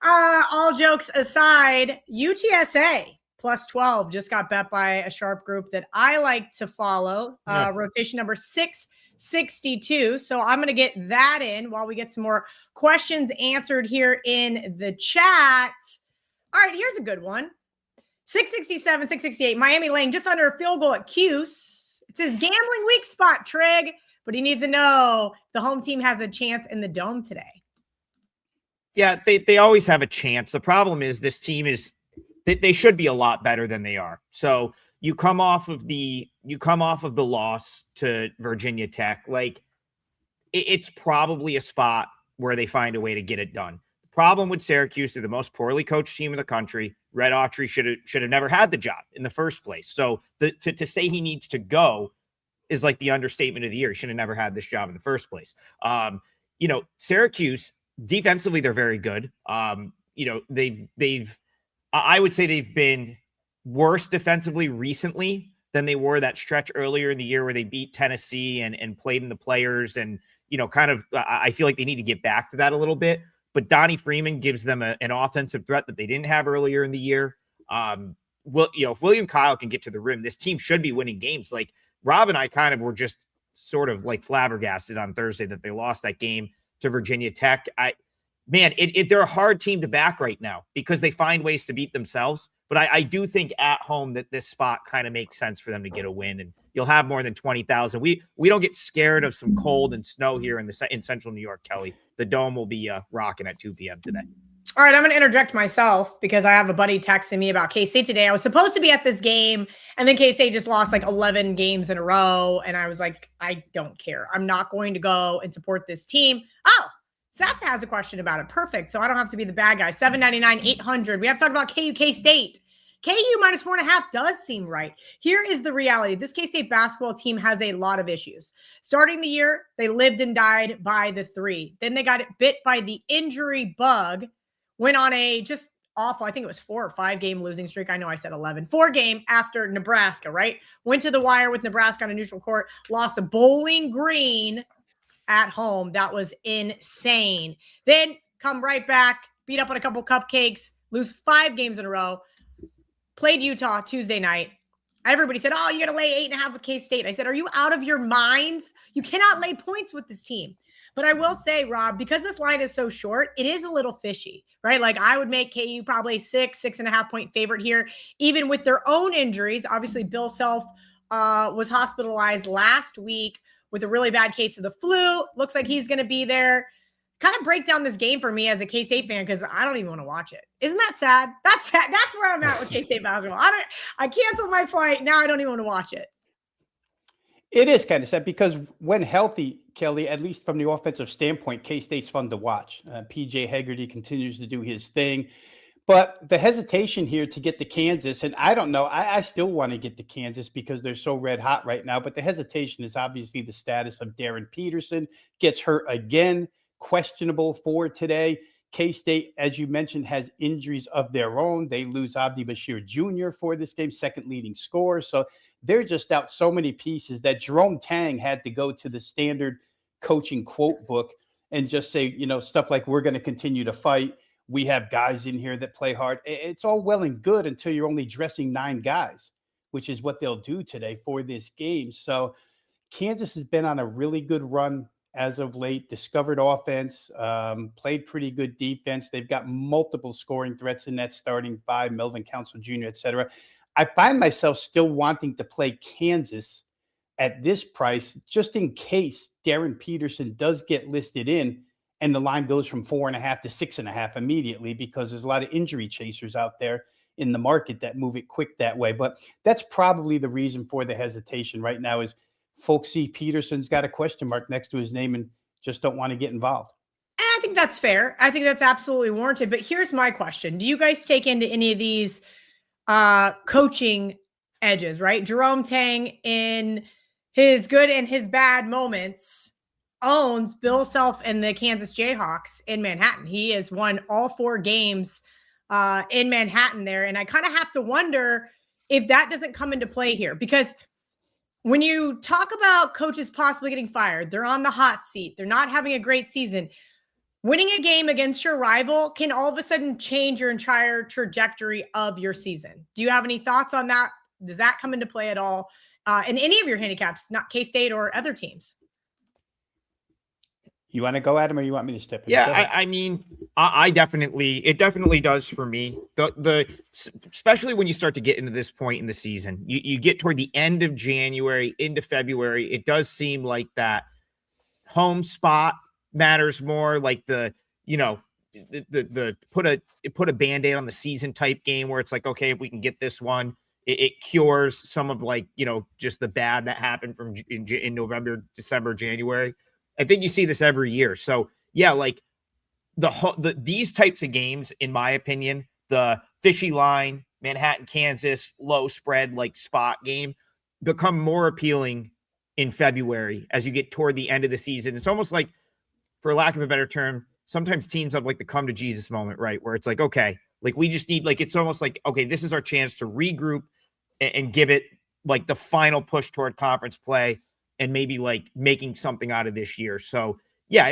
All jokes aside, UTSA plus 12 just got bet by a sharp group that I like to follow. Rotation number 662. So I'm going to get that in while we get some more questions answered here in the chat. All right, here's a good one. 667, 668. Miami laying just under a field goal at Cuse. It's his gambling weak spot, Trig, but he needs to know the home team has a chance in the Dome today. Yeah, they always have a chance. The problem is this team is they should be a lot better than they are. So you come off of the loss to Virginia Tech. Like it's probably a spot where they find a way to get it done. The problem with Syracuse, they're the most poorly coached team in the country. Red Autry should have never had the job in the first place. So to say he needs to go is like the understatement of the year. He should have never had this job in the first place. Syracuse defensively, they're very good. I would say they've been worse defensively recently than they were that stretch earlier in the year where they beat Tennessee and played in the players. And, I feel like they need to get back to that a little bit. But Donnie Freeman gives them an offensive threat that they didn't have earlier in the year. If William Kyle can get to the rim, this team should be winning games. Like Rob and I kind of were just sort of like flabbergasted on Thursday that they lost that game to Virginia Tech. They're a hard team to back right now because they find ways to beat themselves. But I do think at home that this spot kind of makes sense for them to get a win, and you'll have more than 20,000. We don't get scared of some cold and snow here in central New York, Kelly. The Dome will be rocking at 2 p.m. today. All right, I'm going to interject myself because I have a buddy texting me about K-State today. I was supposed to be at this game, and then K-State just lost like 11 games in a row, and I was like, I don't care. I'm not going to go and support this team. Oh, Seth has a question about it. Perfect. So I don't have to be the bad guy. 799, 800. We have to talk about KU K-State. KU minus 4.5 does seem right. Here is the reality. This K-State basketball team has a lot of issues. Starting the year, they lived and died by the 3. Then they got bit by the injury bug, went on a just awful, I think it was 4 or 5 game losing streak. I know I said 11. 4 game after Nebraska, right? Went to the wire with Nebraska on a neutral court, lost a Bowling Green at home. That was insane. Then come right back, beat up on a couple cupcakes, lose 5 games in a row. Played Utah Tuesday night. Everybody said, oh, you got to lay 8.5 with K-State. I said, are you out of your minds? You cannot lay points with this team. But I will say, Rob, because this line is so short, it is a little fishy, right? Like I would make KU probably 6.5 point favorite here, even with their own injuries. Obviously, Bill Self was hospitalized last week with a really bad case of the flu. Looks like he's going to be there. Kind of break down this game for me as a K-State fan because I don't even want to watch it. Isn't that sad? That's sad. That's where I'm at with K-State basketball. I canceled my flight. Now I don't even want to watch it. It is kind of sad because when healthy, Kelly, at least from the offensive standpoint, K-State's fun to watch. PJ Hegarty continues to do his thing. But the hesitation here to get to Kansas, and I don't know, I still want to get to Kansas because they're so red hot right now. But the hesitation is obviously the status of Darren Peterson. Gets hurt again. Questionable for today. K-State, as you mentioned, has injuries of their own. They lose Abdi Bashir Jr. for this game, second leading scorer. So they're just out so many pieces that Jerome Tang had to go to the standard coaching quote book and just say, stuff like, we're going to continue to fight. We have guys in here that play hard. It's all well and good until you're only dressing 9 guys, which is what they'll do today for this game. So Kansas has been on a really good run as of late, discovered offense, played pretty good defense. They've got multiple scoring threats in that starting five, Melvin Council Jr., et cetera. I find myself still wanting to play Kansas at this price, just in case Darren Peterson does get listed in and the line goes from 4.5 to 6.5 immediately, because there's a lot of injury chasers out there in the market that move it quick that way. But that's probably the reason for the hesitation right now, is folks see Peterson's got a question mark next to his name and just don't want to get involved. I think that's fair. I think that's absolutely warranted. But here's my question. Do you guys take into any of these coaching edges, right? Jerome Tang, in his good and his bad moments, owns Bill Self and the Kansas Jayhawks in Manhattan. He has won all 4 games in Manhattan there. And I kind of have to wonder if that doesn't come into play here, because when you talk about coaches possibly getting fired, they're on the hot seat, they're not having a great season. Winning a game against your rival can all of a sudden change your entire trajectory of your season. Do you have any thoughts on that? Does that come into play at all in any of your handicaps, not K-State or other teams? You want to go, Adam, or you want me to step in? Yeah, I mean, it definitely does for me. Especially when you start to get into this point in the season, you get toward the end of January into February, it does seem like that home spot matters more. Like the put a Band-Aid on the season type game, where it's like, okay, if we can get this one, it cures some of, like, just the bad that happened from in November, December, January. I think you see this every year. So yeah, like these types of games, in my opinion, the fishy line, Manhattan, Kansas, low spread, like spot game, become more appealing in February as you get toward the end of the season. It's almost like, for lack of a better term, sometimes teams have like the come to Jesus moment, right? Where it's like, okay, like we just need, like, it's almost like, okay, this is our chance to regroup and give it like the final push toward conference play, and maybe like making something out of this year. So yeah,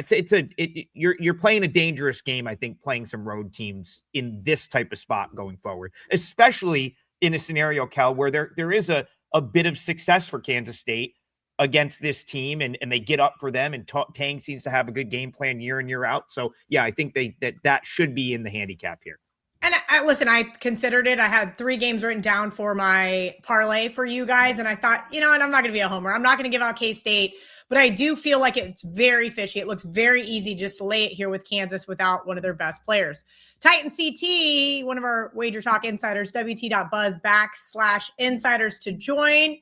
you're playing a dangerous game, I think, playing some road teams in this type of spot going forward, especially in a scenario, Cal, where there is a bit of success for Kansas State against this team, and they get up for them, and Tang seems to have a good game plan year in, year out. So yeah, I think that should be in the handicap here. And listen, I considered it. I had 3 games written down for my parlay for you guys. And I thought, and I'm not going to be a homer. I'm not going to give out K-State, but I do feel like it's very fishy. It looks very easy just to lay it here with Kansas without one of their best players. Titan CT, one of our WagerTalk insiders, WT.buzz/insiders to join.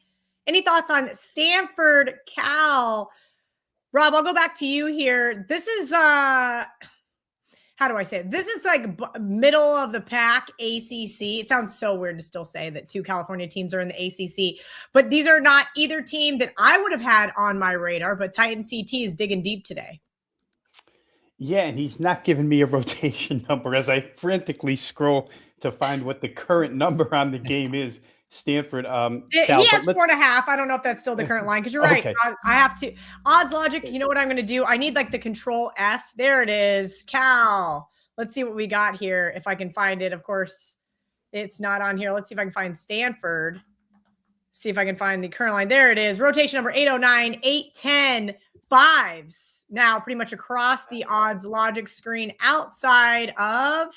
Any thoughts on Stanford, Cal? Rob, I'll go back to you here. This is how do I say it? This is like middle of the pack ACC. It sounds so weird to still say that 2 California teams are in the ACC, but these are not either team that I would have had on my radar, but Titan CT is digging deep today. Yeah, and he's not giving me a rotation number as I frantically scroll to find what the current number on the game is. Stanford. Cal, he has 4.5. I don't know if that's still the current line, because you're right. Okay. I have to. Odds logic, you know what I'm going to do? I need like the control F. There it is. Cal. Let's see what we got here. If I can find it. Of course, it's not on here. Let's see if I can find Stanford. See if I can find the current line. There it is. Rotation number 809, 810, 5s. Now pretty much across the odds logic screen outside of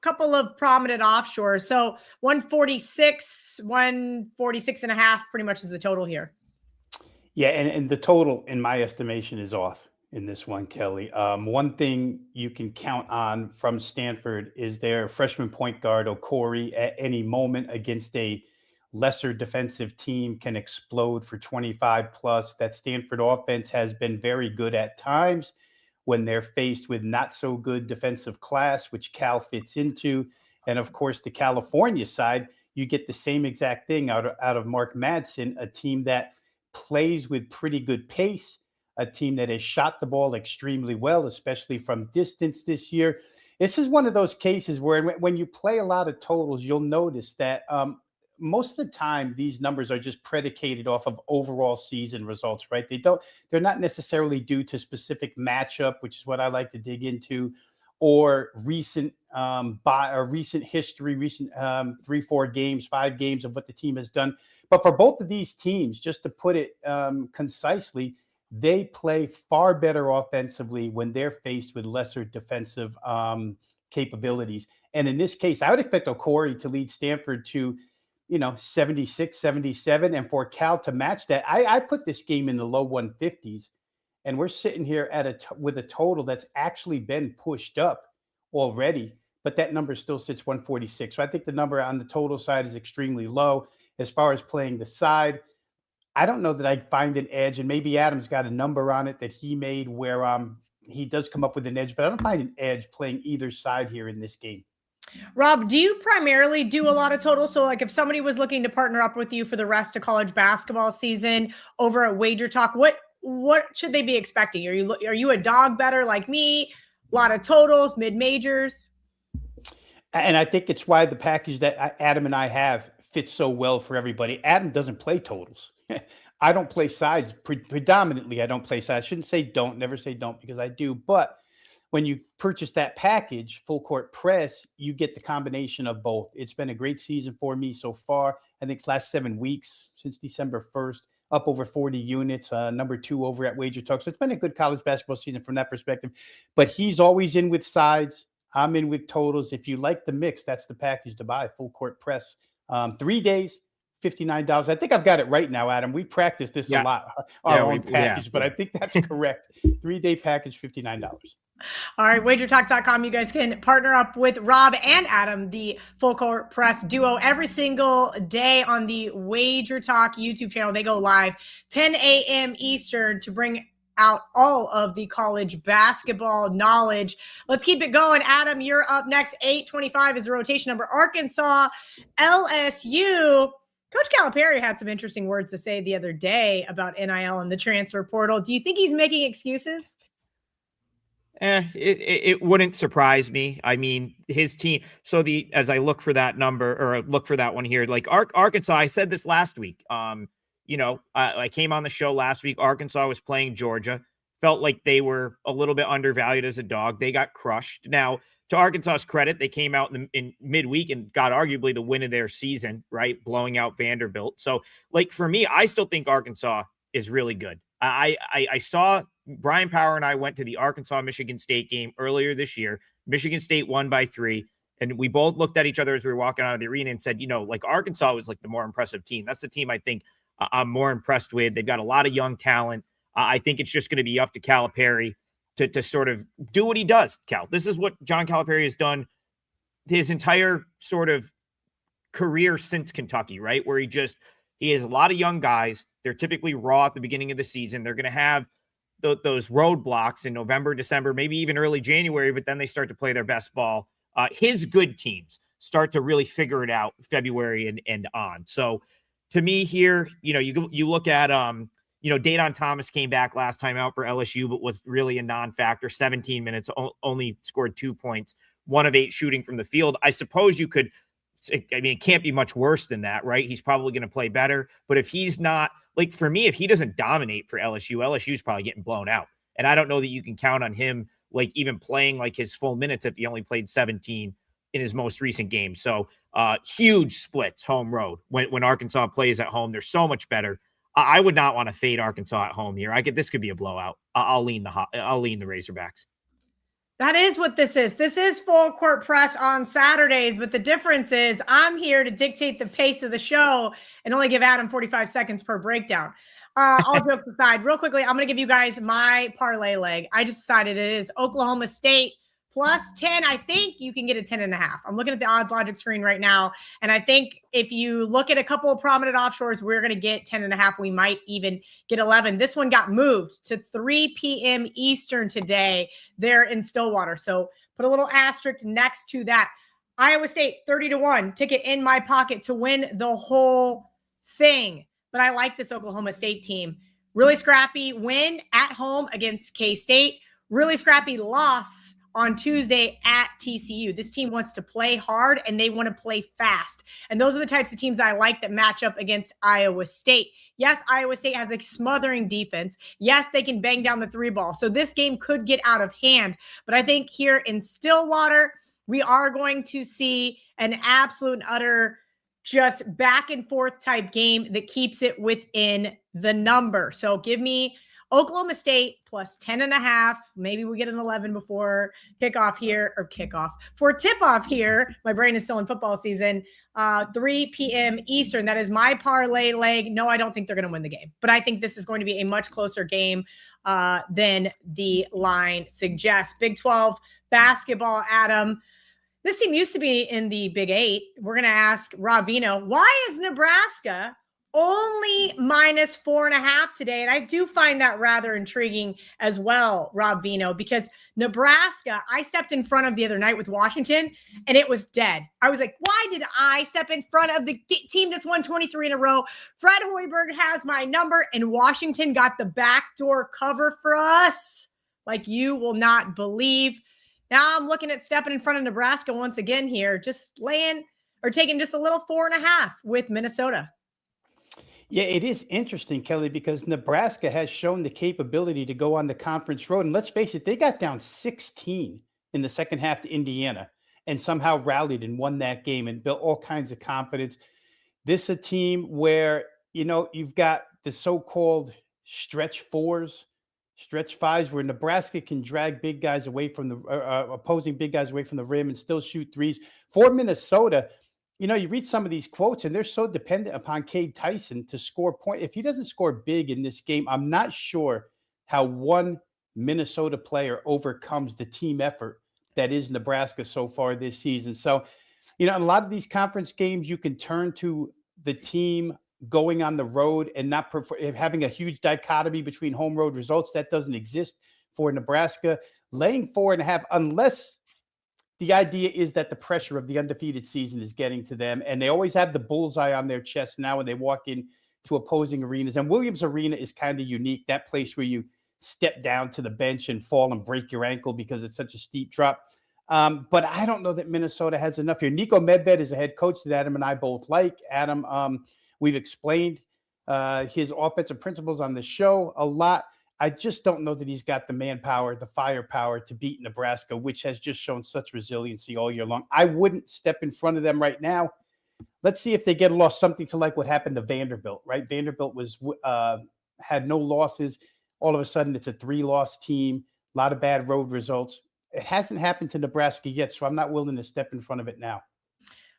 couple of prominent offshores. So 146 and a half pretty much is the total here. Yeah, and the total, in my estimation, is off in this one, Kelly. One thing you can count on from Stanford is their freshman point guard, Okori, at any moment against a lesser defensive team can explode for 25 plus. That Stanford offense has been very good at times when they're faced with not so good defensive class, which Cal fits into. And of course, the California side, you get the same exact thing out of Mark Madsen, a team that plays with pretty good pace, a team that has shot the ball extremely well, especially from distance this year. This is one of those cases where when you play a lot of totals, you'll notice that most of the time these numbers are just predicated off of overall season results, right? They're not necessarily due to specific matchup, which is what I like to dig into, or recent history, recent 3-4 games, 5 games of what the team has done. But for both of these teams, just to put it concisely, they play far better offensively when they're faced with lesser defensive capabilities. And in this case, I would expect Okori to lead Stanford to, 76, 77. And for Cal to match that, I put this game in the low 150s. And we're sitting here with a total that's actually been pushed up already, but that number still sits 146. So I think the number on the total side is extremely low. As far as playing the side, I don't know that I find an edge, and maybe Adam's got a number on it that he made where he does come up with an edge, but I don't find an edge playing either side here in this game. Rob, do you primarily do a lot of totals? So like if somebody was looking to partner up with you for the rest of college basketball season over at WagerTalk, what should they be expecting? Are you a dog better like me? A lot of totals, mid-majors? And I think it's why the package that Adam and I have fits so well for everybody. Adam doesn't play totals. I don't play sides. Predominantly, I don't play sides. I shouldn't say don't, never say don't, because I do. But when you purchase that package, full court press, you get the combination of both. It's been a great season for me so far. I think it's last 7 weeks since December 1st, up over 40 units, number 2 over at WagerTalk. So it's been a good college basketball season from that perspective. But he's always in with sides. I'm in with totals. If you like the mix, that's the package to buy, full court press. 3 days, $59. I think I've got it right now, Adam. We practiced this a lot, our own package, but I think that's correct. 3-day package, $59. All right, WagerTalk.com. You guys can partner up with Rob and Adam, the full court press duo, every single day on the WagerTalk YouTube channel. They go live 10 a.m. Eastern to bring out all of the college basketball knowledge. Let's keep it going. Adam, you're up next. 825 is the rotation number. Arkansas, LSU. Coach Calipari had some interesting words to say the other day about NIL and the transfer portal. Do you think he's making excuses? It wouldn't surprise me. I mean, his team. So as I look for that number or look for that one here, like Arkansas, I said this last week. I came on the show last week. Arkansas was playing Georgia. Felt like they were a little bit undervalued as a dog. They got crushed. Now, to Arkansas's credit, they came out in midweek and got arguably the win of their season, right? Blowing out Vanderbilt. So, like, for me, I still think Arkansas is really good. I saw Brian Power and I went to the Arkansas-Michigan State game earlier this year. Michigan State won by 3. And we both looked at each other as we were walking out of the arena and said, like Arkansas was like the more impressive team. That's the team I think I'm more impressed with. They've got a lot of young talent. I think it's just going to be up to Calipari to sort of do what he does, Cal. This is what John Calipari has done his entire sort of career since Kentucky, right? Where he has a lot of young guys. They're typically raw at the beginning of the season. They're going to have those roadblocks in November, December, maybe even early January, but then they start to play their best ball. His good teams start to really figure it out February and on. So to me here, you look at, Dayton Thomas came back last time out for LSU, but was really a non-factor. 17 minutes, only scored 2 points, 1 of 8 shooting from the field. I suppose you could, it can't be much worse than that, right? He's probably going to play better. But if he's not, like for me, if he doesn't dominate for LSU's probably getting blown out. And I don't know that you can count on him, like even playing like his full minutes if he only played 17 in his most recent game. So huge splits home road when Arkansas plays at home. They're so much better. I would not want to fade Arkansas at home here. this could be a blowout. I'll lean the Razorbacks. That is what this is. This is full court press on Saturdays, but the difference is I'm here to dictate the pace of the show and only give Adam 45 seconds per breakdown. All jokes aside, real quickly, I'm going to give you guys my parlay leg. I just decided it is Oklahoma State plus 10. I think you can get a 10.5. I'm looking at the odds logic screen right now. And I think if you look at a couple of prominent offshores, we're going to get 10.5. We might even get 11. This one got moved to 3 p.m. Eastern today there in Stillwater. So put a little asterisk next to that. Iowa State 30-1 ticket in my pocket to win the whole thing. But I like this Oklahoma State team. Really scrappy win at home against K-State. Really scrappy loss on Tuesday at TCU. This team wants to play hard and they want to play fast. And those are the types of teams I like that match up against Iowa State. Yes, Iowa State has a smothering defense. Yes, they can bang down the 3 ball. So this game could get out of hand. But I think here in Stillwater, we are going to see an absolute and utter just back and forth type game that keeps it within the number. So give me Oklahoma State plus 10.5. Maybe we get an 11 before kickoff here, or kickoff for tip-off here. My brain is still in football season. 3 p.m. Eastern. That is my parlay leg. No, I don't think they're going to win the game, but I think this is going to be a much closer game than the line suggests. Big 12 basketball, Adam. This team used to be in the Big 8. We're going to ask Rob Veno, why is Nebraska only minus 4.5 today? And I do find that rather intriguing as well, Rob Veno, because Nebraska, I stepped in front of the other night with Washington and it was dead. I was like, why did I step in front of the team that's won 23 in a row? Fred Hoiberg has my number, and Washington got the backdoor cover for us like you will not believe. Now I'm looking at stepping in front of Nebraska once again here, just laying or taking just a little 4.5 with Minnesota. Yeah, it is interesting, Kelly, because Nebraska has shown the capability to go on the conference road. And let's face it, they got down 16 in the second half to Indiana and somehow rallied and won that game and built all kinds of confidence. This is a team where, you've got the so-called stretch fours, stretch fives, where Nebraska can drag big guys away from the opposing big guys away from the rim and still shoot threes. For Minnesota, you read some of these quotes and they're so dependent upon Cade Tyson to score point. If he doesn't score big in this game, I'm not sure how one Minnesota player overcomes the team effort that is Nebraska so far this season. So, in a lot of these conference games, you can turn to the team going on the road and not having a huge dichotomy between home road results. That doesn't exist for Nebraska. Laying 4.5, unless the idea is that the pressure of the undefeated season is getting to them, and they always have the bullseye on their chest now when they walk in to opposing arenas. And Williams Arena is kind of unique, that place where you step down to the bench and fall and break your ankle because it's such a steep drop. But I don't know that Minnesota has enough here. Nico Medved is a head coach that Adam and I both like. Adam, we've explained his offensive principles on the show a lot. I just don't know that he's got the manpower, the firepower to beat Nebraska, which has just shown such resiliency all year long. I wouldn't step in front of them right now. Let's see if they get a loss, something to like what happened to Vanderbilt, right? Vanderbilt had no losses. All of a sudden, it's a 3-loss team, a lot of bad road results. It hasn't happened to Nebraska yet, so I'm not willing to step in front of it now.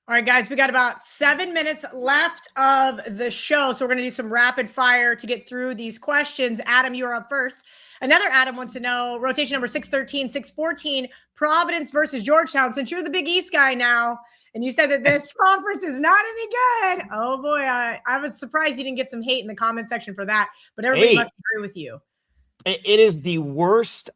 All right, guys, we got about 7 minutes left of the show, so we're going to do some rapid fire to get through these questions. Adam, you are up first. Another Adam wants to know, rotation number 613, 614, Providence versus Georgetown. Since you're the Big East guy now, and you said that this conference is not any good, oh boy, I was surprised you didn't get some hate in the comment section for that, but everybody must agree with you. It is the worst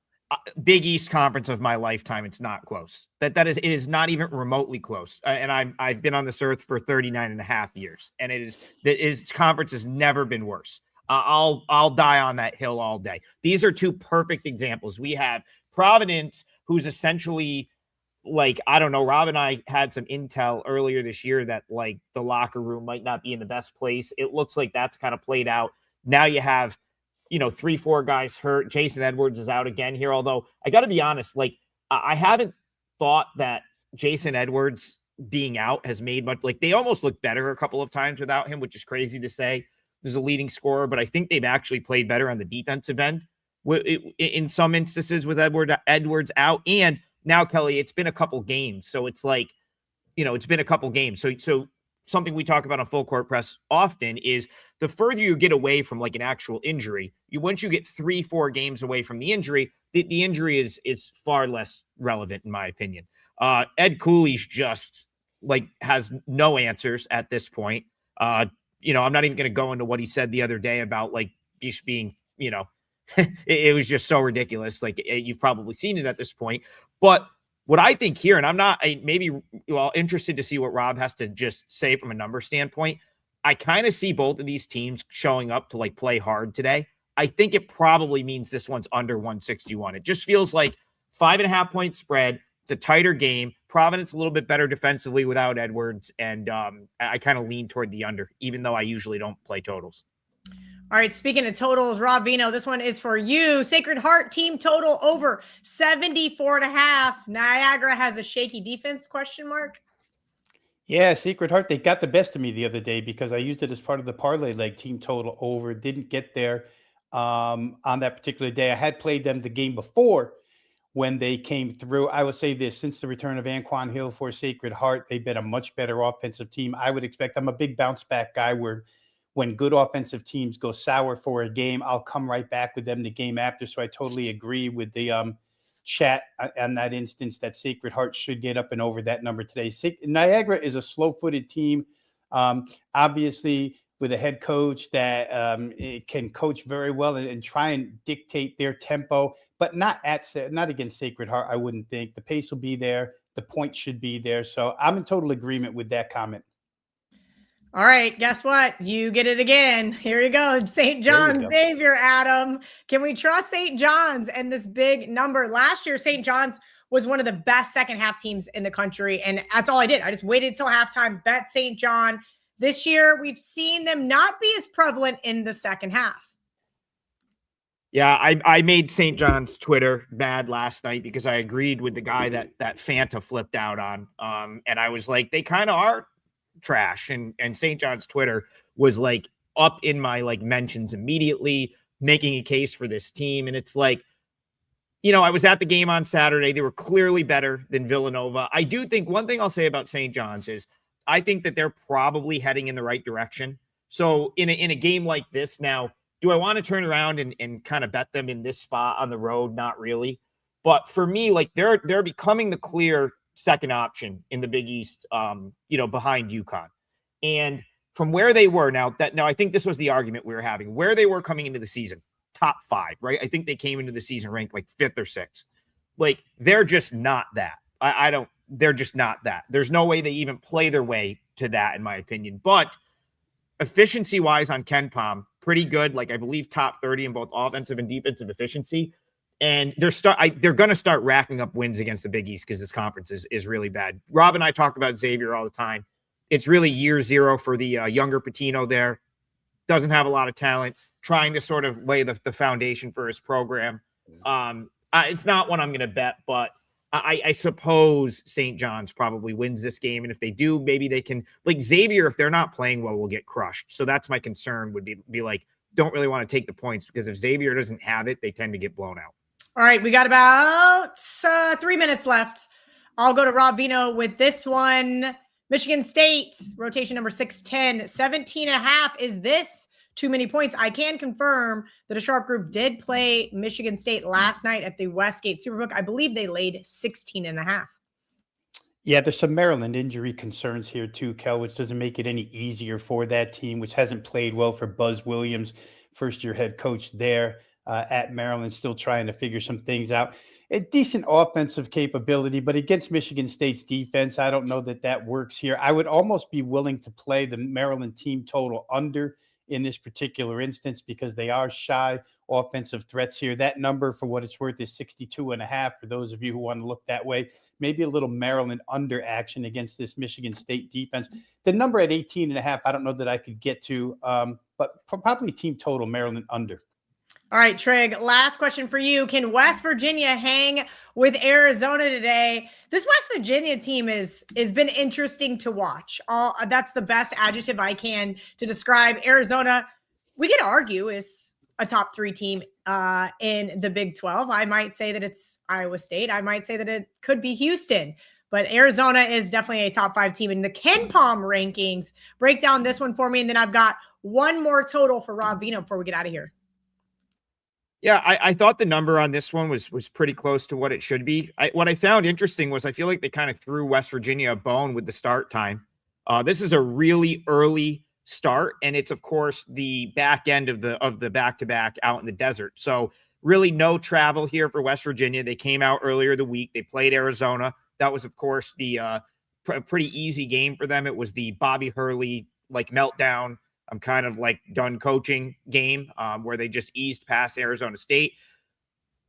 Big East conference of my lifetime. It's not close. It is not even remotely close. And I've been on this earth for 39 and a half years, and its conference has never been worse. I'll die on that hill all day. These are two perfect examples. We have Providence, who's essentially like, I don't know, Rob and I had some intel earlier this year that like the locker room might not be in the best place. It looks like that's kind of played out. Now you have 3-4 guys hurt. Jason Edwards is out again here. Although I got to be honest, like I haven't thought that Jason Edwards being out has made much. Like they almost look better a couple of times without him, which is crazy to say. There's a leading scorer, but I think they've actually played better on the defensive end in some instances with Edwards out. And now, Kelly, it's been a couple games. So it's like, it's been a couple games. So something we talk about on Full Court Press often is the further you get away from like an actual injury, once you get 3-4 games away from the injury, the injury is far less relevant in my opinion. Ed Cooley's just like has no answers at this point. I'm not even going to go into what he said the other day about like just being, it was just so ridiculous. Like you've probably seen it at this point, but what I think here, and I'm not interested to see what Rob has to just say from a number standpoint. I kind of see both of these teams showing up to like play hard today. I think it probably means this one's under 161. It just feels like 5.5 point spread. It's a tighter game. Providence a little bit better defensively without Edwards. And I kind of lean toward the under, even though I usually don't play totals. All right, speaking of totals, Rob Veno, this one is for you. Sacred Heart team total over 74.5. Niagara has a shaky defense, question mark? Yeah, Sacred Heart, they got the best of me the other day because I used it as part of the parlay leg. Team total over, didn't get there. on that particular day. I had played them the game before when they came through. I will say this, since the return of Anquan Hill for Sacred Heart, they've been a much better offensive team. I would expect, I'm a big bounce back guy where when good offensive teams go sour for a game, I'll come right back with them the game after. So I totally agree with the chat on that instance that Sacred Heart should get up and over that number today. Niagara is a slow-footed team. Obviously, with a head coach that can coach very well and try and dictate their tempo, but not against Sacred Heart, I wouldn't think. The pace will be there. The points should be there. So I'm in total agreement with that comment. All right, guess what? You get it again. Here you go. St. John's Xavier, Adam. Can we trust St. John's and this big number? Last year, St. John's was one of the best second half teams in the country, and that's all I did. I just waited till halftime, bet St. John. This year, we've seen them not be as prevalent in the second half. Yeah, I made St. John's Twitter bad last night because I agreed with the guy that Fanta flipped out on. And I was like, they kind of are trash. And St. John's Twitter was like up in my like mentions immediately, making a case for this team. And it's like, you know, I was at the game on Saturday. They were clearly better than Villanova. I do think one thing I'll say about St. John's is I think that they're probably heading in the right direction. So in a game like this now, do I want to turn around and kind of bet them in this spot on the road? Not really. But for me, like they're becoming the clear second option in the Big East, behind UConn. And from where they were now I think this was the argument we were having, where they were coming into the season, top 5, right? I think they came into the season ranked like 5th or 6th. Like they're just not that. They're just not that. There's no way they even play their way to that, in my opinion. But efficiency-wise on KenPom, pretty good. Like I believe top 30 in both offensive and defensive efficiency. And they're going to start racking up wins against the Big East because this conference is really bad. Rob and I talk about Xavier all the time. It's really year 0 for the younger Patino there. Doesn't have a lot of talent. Trying to sort of lay the foundation for his program. It's not one I'm going to bet, but I suppose St. John's probably wins this game. And if they do, maybe they can, like Xavier, if they're not playing well, will get crushed. So that's my concern, would be like, don't really want to take the points because if Xavier doesn't have it, they tend to get blown out. All right, we got about 3 minutes left. I'll go to Rob Veno with this one. Michigan State, rotation number 610, 17.5. Is this too many points? I can confirm that a sharp group did play Michigan State last night at the Westgate Superbook. I believe they laid 16.5. Yeah, there's some Maryland injury concerns here too, Kel, which doesn't make it any easier for that team, which hasn't played well for Buzz Williams, first-year head coach there at Maryland, still trying to figure some things out. A decent offensive capability, but against Michigan State's defense, I don't know that works here. I would almost be willing to play the Maryland team total under in this particular instance because they are shy offensive threats here. That number, for what it's worth, is 62.5 for those of you who want to look that way. Maybe a little Maryland under action against this Michigan State defense. The number at 18.5, I don't know that I could get to, but probably team total Maryland under. All right, Trig, last question for you. Can West Virginia hang with Arizona today? This West Virginia team has been interesting to watch. That's the best adjective I can to describe Arizona. We could argue is a top 3 team in the Big 12. I might say that it's Iowa State. I might say that it could be Houston. But Arizona is definitely a top 5 team in the KenPom rankings. Break down this one for me, and then I've got one more total for Rob Veno before we get out of here. Yeah, I thought the number on this one was pretty close to what it should be. What I found interesting was I feel like they kind of threw West Virginia a bone with the start time. This is a really early start, and it's, of course, the back end of the back-to-back out in the desert. So really no travel here for West Virginia. They came out earlier the week. They played Arizona. That was, of course, the pretty easy game for them. It was the Bobby Hurley meltdown. I'm kind of done coaching game where they just eased past Arizona State.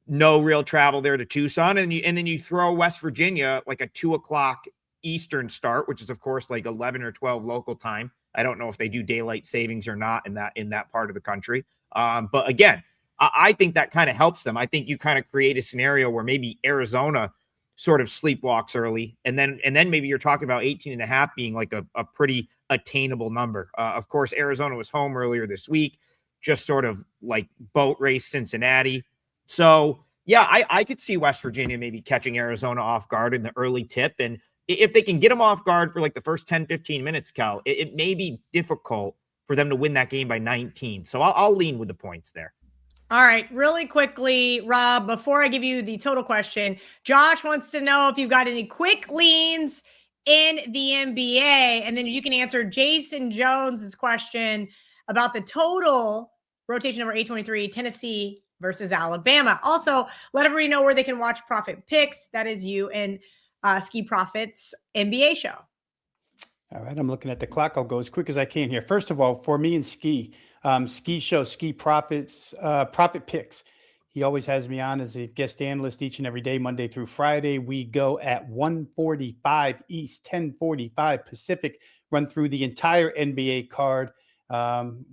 No real travel there to Tucson. And then you throw West Virginia a 2:00 Eastern start, which is of course 11 or 12 local time. I don't know if they do daylight savings or not in that part of the country. But again, I think that kind of helps them. I think you kind of create a scenario where maybe Arizona sort of sleepwalks early. And then maybe you're talking about 18.5 being a pretty attainable number. Of course, Arizona was home earlier this week. just sort of like boat race Cincinnati. So yeah, I could see West Virginia maybe catching Arizona off guard in the early tip. And if they can get them off guard for like the first 10, 15 minutes, Cal, it may be difficult for them to win that game by 19. So I'll lean with the points there. All right, really quickly, Rob, before I give you the total question, Josh wants to know if you've got any quick leans in the NBA. And then you can answer Jason Jones's question about the total rotation number 823, Tennessee versus Alabama. Also, let everybody know where they can watch Profit Picks. That is you and Ski Profits NBA show. All right, I'm looking at the clock. I'll go as quick as I can here. First of all, for me and Ski show, Ski Profits, Profit Picks. He always has me on as a guest analyst each and every day, Monday through Friday. We go at 1:45 East, 10:45 Pacific, run through the entire NBA card.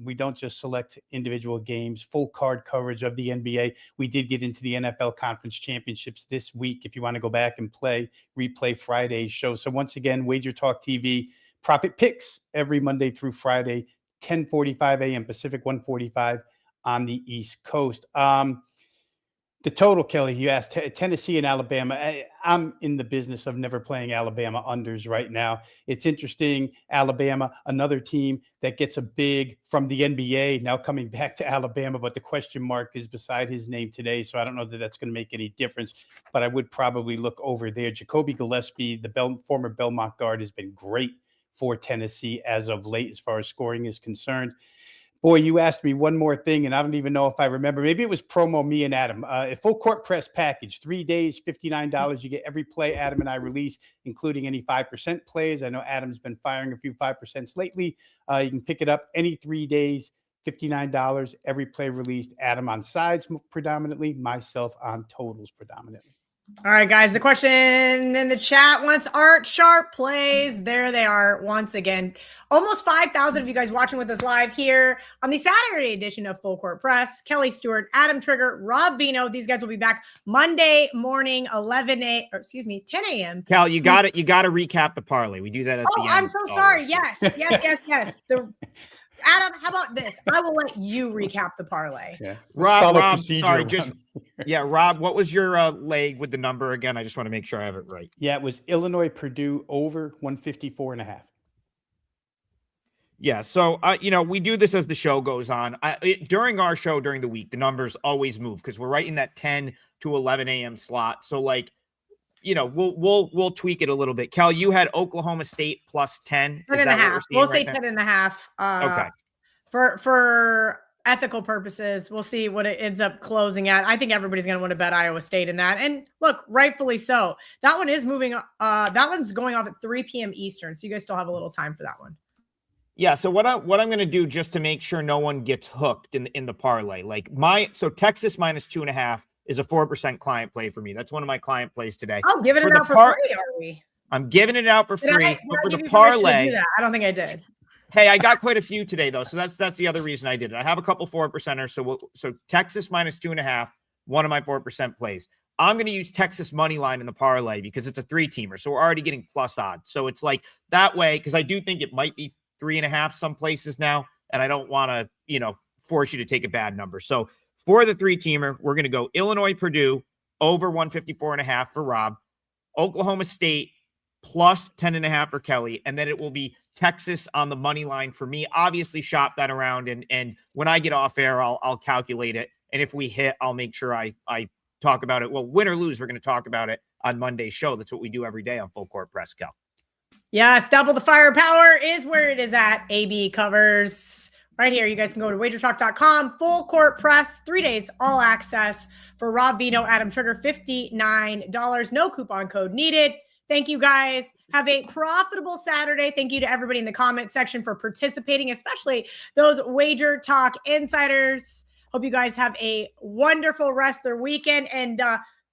We don't just select individual games, full card coverage of the NBA. We did get into the NFL Conference Championships this week. If you want to go back and replay Friday's show. So once again, WagerTalk TV, Profit Picks every Monday through Friday, 10:45 a.m. Pacific, 1:45 on the East Coast. The total, Kelly, you asked Tennessee and Alabama. I'm in the business of never playing Alabama unders right now. It's interesting. Alabama, another team that gets a big from the NBA, now coming back to Alabama, but the question mark is beside his name today. So I don't know that that's going to make any difference, but I would probably look over there. Jacoby Gillespie, the former Belmont guard, has been great for Tennessee as of late as far as scoring is concerned. Boy, you asked me one more thing, and I don't even know if I remember. Maybe it was promo me and Adam. A full court press package, 3 days, $59. You get every play Adam and I release, including any 5% plays. I know Adam's been firing a few 5% lately. You can pick it up any 3 days, $59. Every play released. Adam on sides predominantly, myself on totals predominantly. All right, guys, the question in the chat wants Art Sharp plays. There they are once again. Almost 5,000 of you guys watching with us live here on the Saturday edition of Full Court Press. Kelly Stewart, Adam Trigger, Rob Veno. These guys will be back Monday morning, 10 a.m. Cal, you got it. You got to recap the parlay. We do that at the end. I'm so sorry. Yes. Adam, how about this? I will let you recap the parlay. Yeah. Rob, sorry, Rob, what was your leg with the number again? I just want to make sure I have it right. Yeah, it was Illinois Purdue over 154.5. Yeah, so we do this as the show goes on. During our show during the week, the numbers always move because we're right in that 10 to 11 a.m. slot. So we'll tweak it a little bit. Cal, you had Oklahoma State plus 10. 10.5. We'll say 10.5. Okay. For ethical purposes, we'll see what it ends up closing at. I think everybody's going to want to bet Iowa State in that. And look, rightfully so. That one is moving. That one's going off at 3 p.m. Eastern. So you guys still have a little time for that one. Yeah. So what I'm going to do just to make sure no one gets hooked in the parlay, so Texas minus 2.5 is a 4% client play for me. That's one of my client plays today. Oh, giving it out for free, are we? I'm giving it out for free. But for the parlay, I don't think I did. Hey, I got quite a few today though, so that's the other reason I did it. I have a couple 4%ers, so Texas minus 2.5, one of my 4% plays. I'm going to use Texas money line in the parlay because it's a 3-teamer, so we're already getting plus odds. So it's like that way because I do think it might be 3.5 some places now, and I don't want to force you to take a bad number. So for the 3-teamer, we're going to go Illinois Purdue over 154.5 for Rob, Oklahoma State plus 10.5 for Kelly, and then it will be Texas on the money line for me. Obviously shop that around, and when I get off air, I'll calculate it. And if we hit, I'll make sure I talk about it. Well, win or lose, we're going to talk about it on Monday's show. That's what we do every day on Full Court Press, Cal. Yes, double the firepower is where it is at. AB covers right here. You guys can go to WagerTalk.com. Full Court Press, 3 days, all access for Rob Veno, Adam Trigger, $59. No coupon code needed. Thank you, guys. Have a profitable Saturday. Thank you to everybody in the comment section for participating, especially those Wager Talk insiders. Hope you guys have a wonderful rest of their weekend, and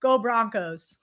go Broncos.